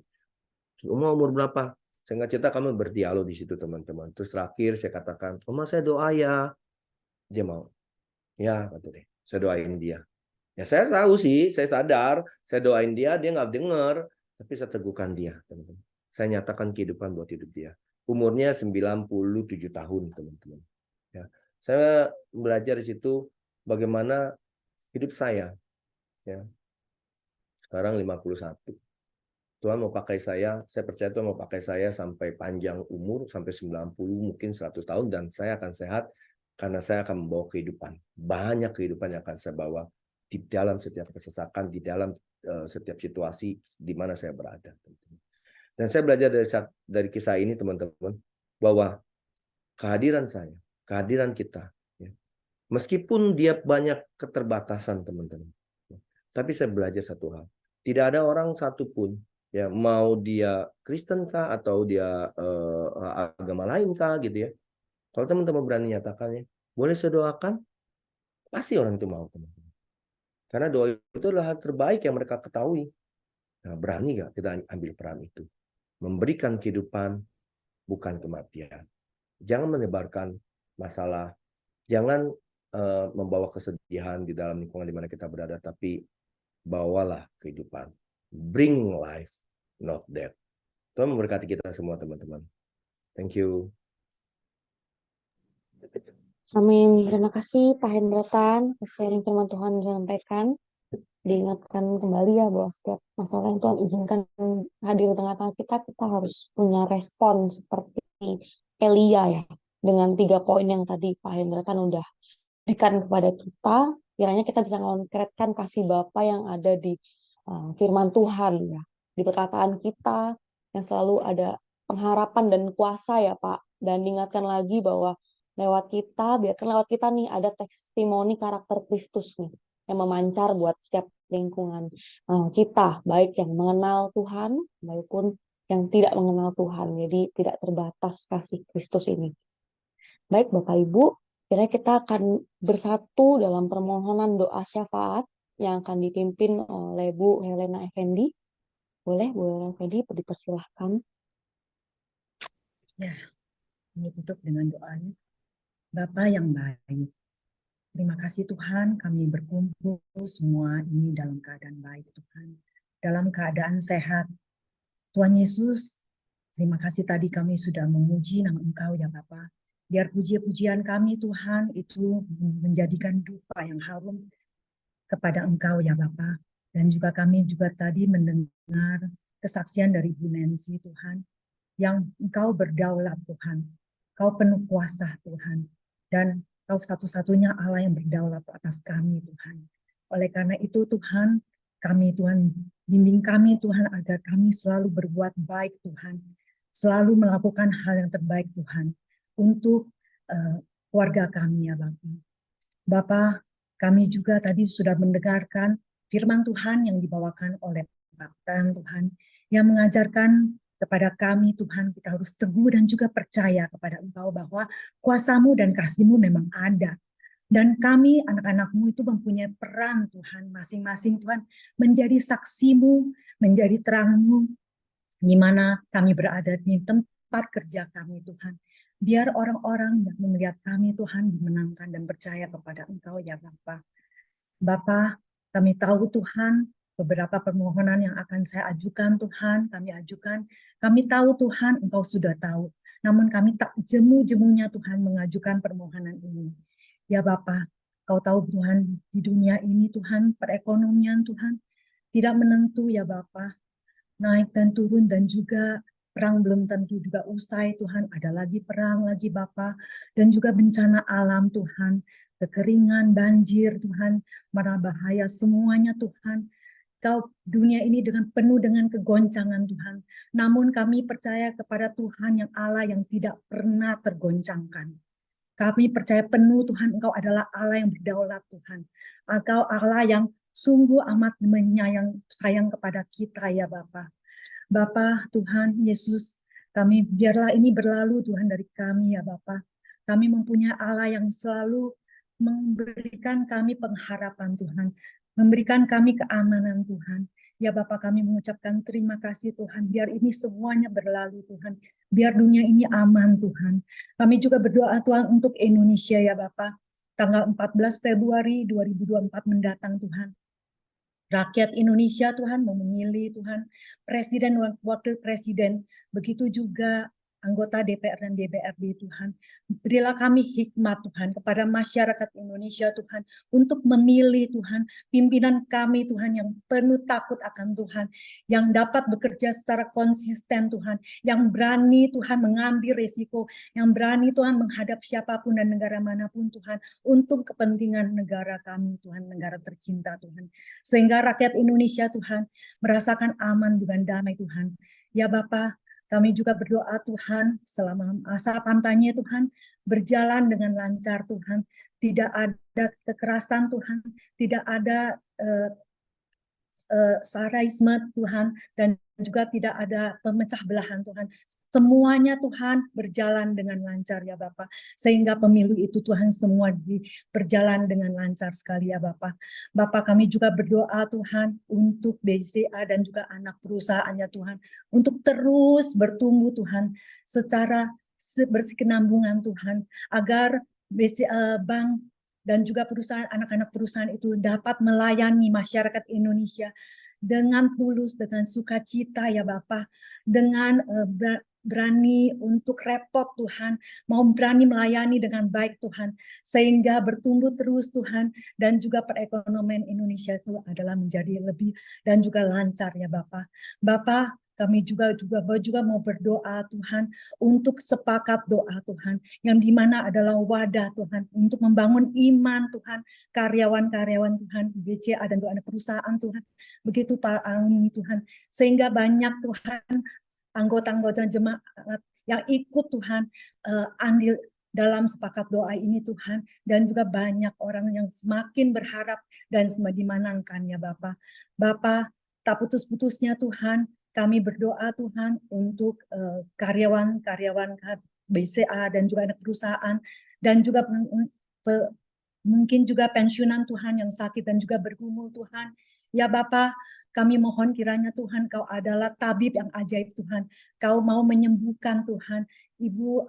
Oma umur berapa? Saya nggak cerita, kami berdialog di situ teman-teman. Terus terakhir saya katakan, Oma saya doa ya. Dia mau. Ya kata dia. Saya doain dia. Ya saya tahu sih, saya sadar, saya doain dia nggak dengar. Tapi saya teguhkan dia, teman-teman. Saya nyatakan kehidupan buat hidup dia. Umurnya 97 tahun, teman-teman. Ya. Saya belajar di situ bagaimana hidup saya. Ya. Sekarang 51. Tuhan mau pakai saya percaya Tuhan mau pakai saya sampai panjang umur, sampai 90, mungkin 100 tahun, dan saya akan sehat karena saya akan membawa kehidupan. Banyak kehidupan yang akan saya bawa di dalam setiap kesesakan, di dalam setiap situasi di mana saya berada. Dan saya belajar dari kisah ini, teman-teman, bahwa kehadiran saya, kehadiran kita, ya, meskipun dia banyak keterbatasan, teman-teman, tapi saya belajar satu hal. Tidak ada orang satupun, ya, mau dia Kristen kah atau dia agama lain kah gitu ya. Kalau teman-teman berani nyatakannya, boleh saya doakan, pasti orang itu mau, teman-teman. Karena doa itu adalah hal terbaik yang mereka ketahui. Nah, berani nggak kita ambil peran itu? Memberikan kehidupan, bukan kematian. Jangan menyebarkan masalah, jangan membawa kesedihan di dalam lingkungan di mana kita berada, tapi bawalah kehidupan. Bring life, not death. Tuhan memberkati kita semua, teman-teman. Thank you. Amin. Terima kasih Pak Hendratan, sharing firman Tuhan yang disampaikan. Diingatkan kembali ya bahwa setiap masalah yang Tuhan izinkan hadir di tengah-tengah kita harus punya respon seperti Elia ya. Dengan 3 poin yang tadi Pak Hendratan udah berikan kepada kita, kiranya kita bisa mengkonkretkan kasih Bapa yang ada di firman Tuhan ya. Di perkataan kita yang selalu ada pengharapan dan kuasa ya Pak. Dan diingatkan lagi bahwa biarkan lewat kita nih ada testimoni karakter Kristus nih yang memancar buat setiap lingkungan kita, baik yang mengenal Tuhan maupun yang tidak mengenal Tuhan. Jadi tidak terbatas kasih Kristus ini. Baik Bapak Ibu, kira kita akan bersatu dalam permohonan doa syafaat yang akan dipimpin oleh Bu Helena Effendi. Boleh Bu Helena Effendi dipersilahkan. Ya, ini tutup dengan doanya. Bapa yang baik, terima kasih Tuhan, kami berkumpul semua ini dalam keadaan baik Tuhan, dalam keadaan sehat. Tuhan Yesus, terima kasih tadi kami sudah memuji nama Engkau ya Bapa. Biar puji-pujian kami Tuhan itu menjadikan dupa yang harum kepada Engkau ya Bapa. Dan juga kami juga tadi mendengar kesaksian dari Bu Nancy Tuhan, yang Engkau berdaulat Tuhan. Kau penuh kuasa Tuhan. Dan Kau satu-satunya Allah yang berdaulat atas kami Tuhan. Oleh karena itu Tuhan, kami Tuhan, bimbing kami Tuhan agar kami selalu berbuat baik Tuhan. Selalu melakukan hal yang terbaik Tuhan. Untuk keluarga kami ya Bapak. Bapak, kami juga tadi sudah mendengarkan firman Tuhan yang dibawakan oleh Bapak Tuhan, yang mengajarkan kepada kami Tuhan, kita harus teguh dan juga percaya kepada Engkau bahwa kuasa-Mu dan kasih-Mu memang ada. Dan kami anak-anak-Mu itu mempunyai peran Tuhan, masing-masing Tuhan menjadi saksi-Mu, menjadi terang-Mu, di mana kami berada di tempat kerja kami Tuhan. Biar orang-orang yang melihat kami Tuhan dimenangkan dan percaya kepada Engkau ya Bapa. Bapa, kami tahu Tuhan beberapa permohonan yang akan saya ajukan Tuhan, kami ajukan. Kami tahu Tuhan Engkau sudah tahu. Namun kami tak jemu-jemunya Tuhan mengajukan permohonan ini. Ya Bapa, Kau tahu Tuhan di dunia ini Tuhan perekonomian Tuhan tidak menentu ya Bapa. Naik dan turun dan juga perang belum tentu juga usai Tuhan, ada lagi perang lagi Bapa, dan juga bencana alam Tuhan, kekeringan, banjir Tuhan, mara bahaya semuanya Tuhan. Kau dunia ini penuh dengan kegoncangan Tuhan. Namun kami percaya kepada Tuhan yang Allah yang tidak pernah tergoncangkan. Kami percaya penuh Tuhan Engkau adalah Allah yang berdaulat Tuhan. Engkau Allah yang sungguh amat sayang kepada kita ya Bapa. Bapa Tuhan Yesus, kami biarlah ini berlalu Tuhan dari kami ya Bapa. Kami mempunyai Allah yang selalu memberikan kami pengharapan Tuhan, memberikan kami keamanan Tuhan. Ya Bapa, kami mengucapkan terima kasih Tuhan, biar ini semuanya berlalu Tuhan, biar dunia ini aman Tuhan. Kami juga berdoa Tuhan untuk Indonesia ya Bapa, tanggal 14 Februari 2024 mendatang Tuhan. Rakyat Indonesia Tuhan mau memilih Tuhan presiden, wakil presiden, begitu juga anggota DPR dan DPRD Tuhan. Berilah kami hikmat Tuhan kepada masyarakat Indonesia Tuhan untuk memilih Tuhan pimpinan kami Tuhan yang penuh takut akan Tuhan, yang dapat bekerja secara konsisten Tuhan, yang berani Tuhan mengambil resiko, yang berani Tuhan menghadap siapapun dan negara manapun Tuhan untuk kepentingan negara kami Tuhan, negara tercinta Tuhan. Sehingga rakyat Indonesia Tuhan merasakan aman dan damai Tuhan. Ya Bapa, kami juga berdoa Tuhan selama masa kampanye Tuhan berjalan dengan lancar Tuhan. Tidak ada kekerasan Tuhan, tidak ada saraisme Tuhan, dan juga tidak ada pemecah belahan Tuhan. Semuanya Tuhan berjalan dengan lancar ya Bapak. Sehingga pemilu itu Tuhan semua berjalan dengan lancar sekali ya Bapak. Bapak, kami juga berdoa Tuhan untuk BCA dan juga anak perusahaannya Tuhan. Untuk terus bertumbuh Tuhan secara berkesinambungan Tuhan. Agar BCA Bank dan juga perusahaan, anak-anak perusahaan itu dapat melayani masyarakat Indonesia dengan tulus, dengan sukacita ya Bapak, dengan berani untuk repot Tuhan, mau berani melayani dengan baik Tuhan, sehingga bertumbuh terus Tuhan, dan juga perekonomian Indonesia itu adalah menjadi lebih dan juga lancar ya Bapak. Bapak, kami juga mau berdoa Tuhan untuk sepakat doa Tuhan, yang dimana adalah wadah Tuhan untuk membangun iman Tuhan, karyawan-karyawan Tuhan, BCA dan doa perusahaan Tuhan, begitu Pak alumni Tuhan, sehingga banyak Tuhan anggota-anggota jemaat yang ikut Tuhan andil dalam sepakat doa ini Tuhan, dan juga banyak orang yang semakin berharap dan dimenangkan ya Bapak. Bapak, tak putus-putusnya Tuhan, kami berdoa Tuhan untuk karyawan-karyawan BCA dan juga anak perusahaan, dan juga mungkin juga pensiunan Tuhan yang sakit dan juga bergumul Tuhan. Ya Bapa, kami mohon kiranya Tuhan Kau adalah tabib yang ajaib Tuhan. Kau mau menyembuhkan Tuhan. Ibu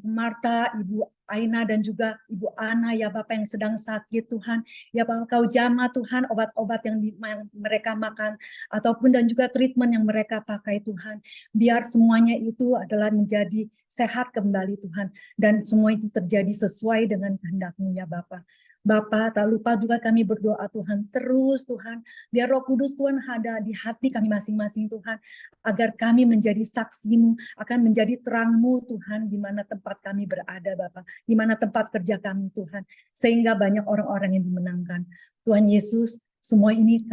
Marta, Ibu Aina, dan juga Ibu Ana, ya Bapak yang sedang sakit Tuhan. Ya Bapak, Kau jamah Tuhan obat-obat yang mereka makan, ataupun dan juga treatment yang mereka pakai Tuhan. Biar semuanya itu adalah menjadi sehat kembali Tuhan. Dan semua itu terjadi sesuai dengan kehendak-Mu ya Bapak. Bapak, tak lupa juga kami berdoa Tuhan, terus Tuhan, biar Roh Kudus Tuhan ada di hati kami masing-masing Tuhan, agar kami menjadi saksi-Mu, akan menjadi terang-Mu Tuhan, di mana tempat kami berada Bapak, di mana tempat kerja kami Tuhan, sehingga banyak orang-orang yang dimenangkan. Tuhan Yesus, semua ini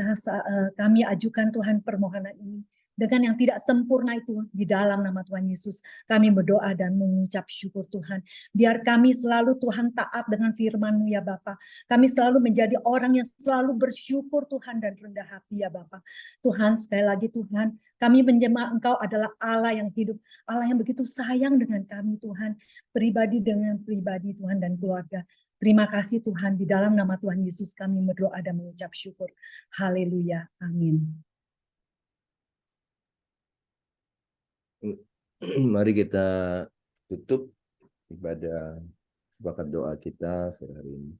kami ajukan Tuhan permohonan ini, dengan yang tidak sempurna itu di dalam nama Tuhan Yesus, kami berdoa dan mengucap syukur Tuhan. Biar kami selalu Tuhan taat dengan firman-Mu ya Bapak. Kami selalu menjadi orang yang selalu bersyukur Tuhan dan rendah hati ya Bapak. Tuhan, sekali lagi Tuhan, kami menjemah Engkau adalah Allah yang hidup, Allah yang begitu sayang dengan kami Tuhan, pribadi dengan pribadi Tuhan dan keluarga. Terima kasih Tuhan, di dalam nama Tuhan Yesus kami berdoa dan mengucap syukur. Haleluya. Amin. Mari kita tutup ibadah sepakat doa kita sore hari ini.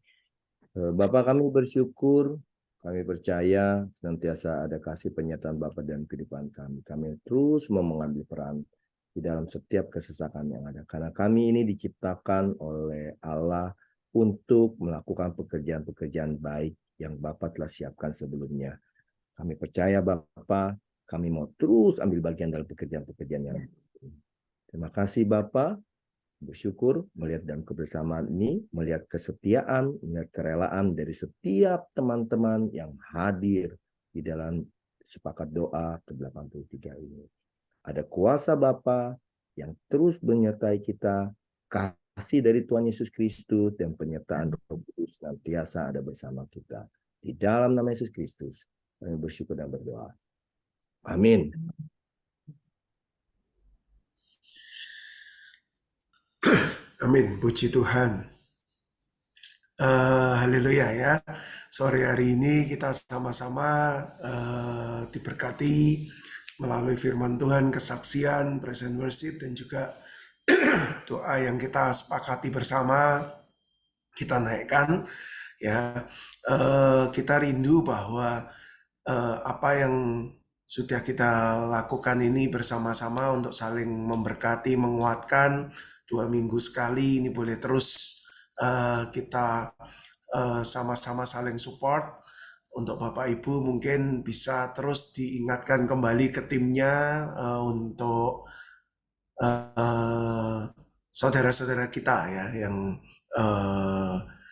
Bapa, kami bersyukur, kami percaya senantiasa ada kasih penyertaan Bapa dalam kehidupan kami. Kami terus mau mengambil peran di dalam setiap kesesakan yang ada. Karena kami ini diciptakan oleh Allah untuk melakukan pekerjaan-pekerjaan baik yang Bapa telah siapkan sebelumnya. Kami percaya Bapa, kami mau terus ambil bagian dalam pekerjaan-pekerjaan yang baik. Terima kasih Bapa. Bersyukur melihat dalam kebersamaan ini, melihat kesetiaan, melihat kerelaan dari setiap teman-teman yang hadir di dalam sepakat doa ke-83 ini. Ada kuasa Bapa yang terus menyertai kita, kasih dari Tuhan Yesus Kristus dan penyertaan Roh Kudus senantiasa ada bersama kita. Di dalam nama Yesus Kristus, kami bersyukur dan berdoa. Amin. Amin, puji Tuhan. Haleluya ya. Sore hari ini kita sama-sama diberkati melalui firman Tuhan, kesaksian, present worship, dan juga doa yang kita sepakati bersama, kita naikkan ya. Kita rindu bahwa apa yang sudah kita lakukan ini bersama-sama untuk saling memberkati, menguatkan 2 minggu sekali ini boleh terus kita sama-sama saling support. Untuk Bapak Ibu mungkin bisa terus diingatkan kembali ke timnya untuk saudara-saudara kita ya yang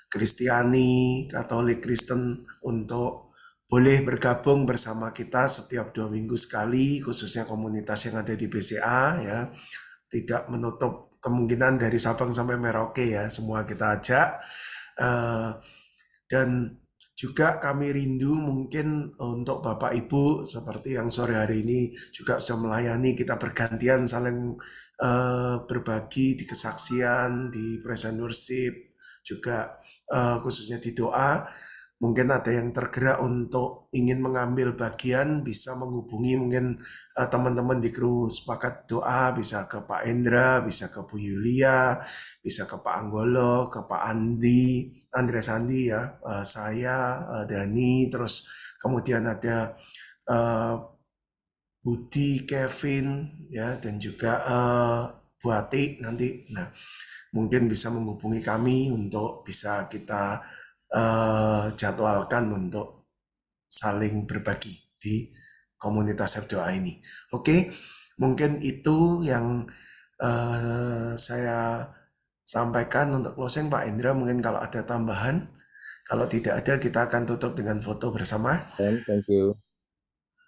Kristiani, Katolik, Kristen untuk boleh bergabung bersama kita setiap 2 minggu sekali, khususnya komunitas yang ada di BCA ya. Tidak menutup kemungkinan dari Sabang sampai Merauke ya, semua kita ajak. Dan juga kami rindu mungkin untuk Bapak Ibu seperti yang sore hari ini juga sudah melayani, kita bergantian saling berbagi di kesaksian, di present worship, juga khususnya di doa. Mungkin ada yang tergerak untuk ingin mengambil bagian, bisa menghubungi mungkin teman-teman di kru sepakat doa, bisa ke Pak Endra, bisa ke Bu Yulia, bisa ke Pak Anggolo, ke Pak Andi, Andres Andi ya, saya, Dani, terus kemudian ada Budi, Kevin, ya, dan juga Bu Ati nanti. Nah, mungkin bisa menghubungi kami untuk bisa kita jadwalkan untuk saling berbagi di komunitas doa ini. Oke, mungkin itu yang saya sampaikan untuk closing. Pak Indra, mungkin kalau ada tambahan. Kalau tidak ada, kita akan tutup dengan foto bersama. Thank you.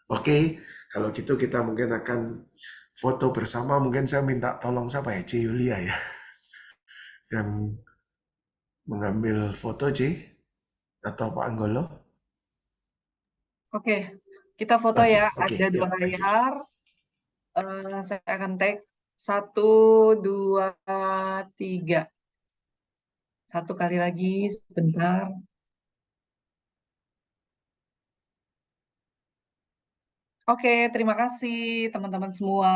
Oke, kalau gitu kita mungkin akan foto bersama. Mungkin saya minta tolong siapa ya, C. Yulia ya, yang mengambil foto C, atau Pak Anggolo. Oke, kita foto C. ya. Oke, Ada ya, 2 thank you, C. layar. Saya akan tag 1, 2, 3. 1 kali lagi, sebentar. Oke, terima kasih teman-teman semua.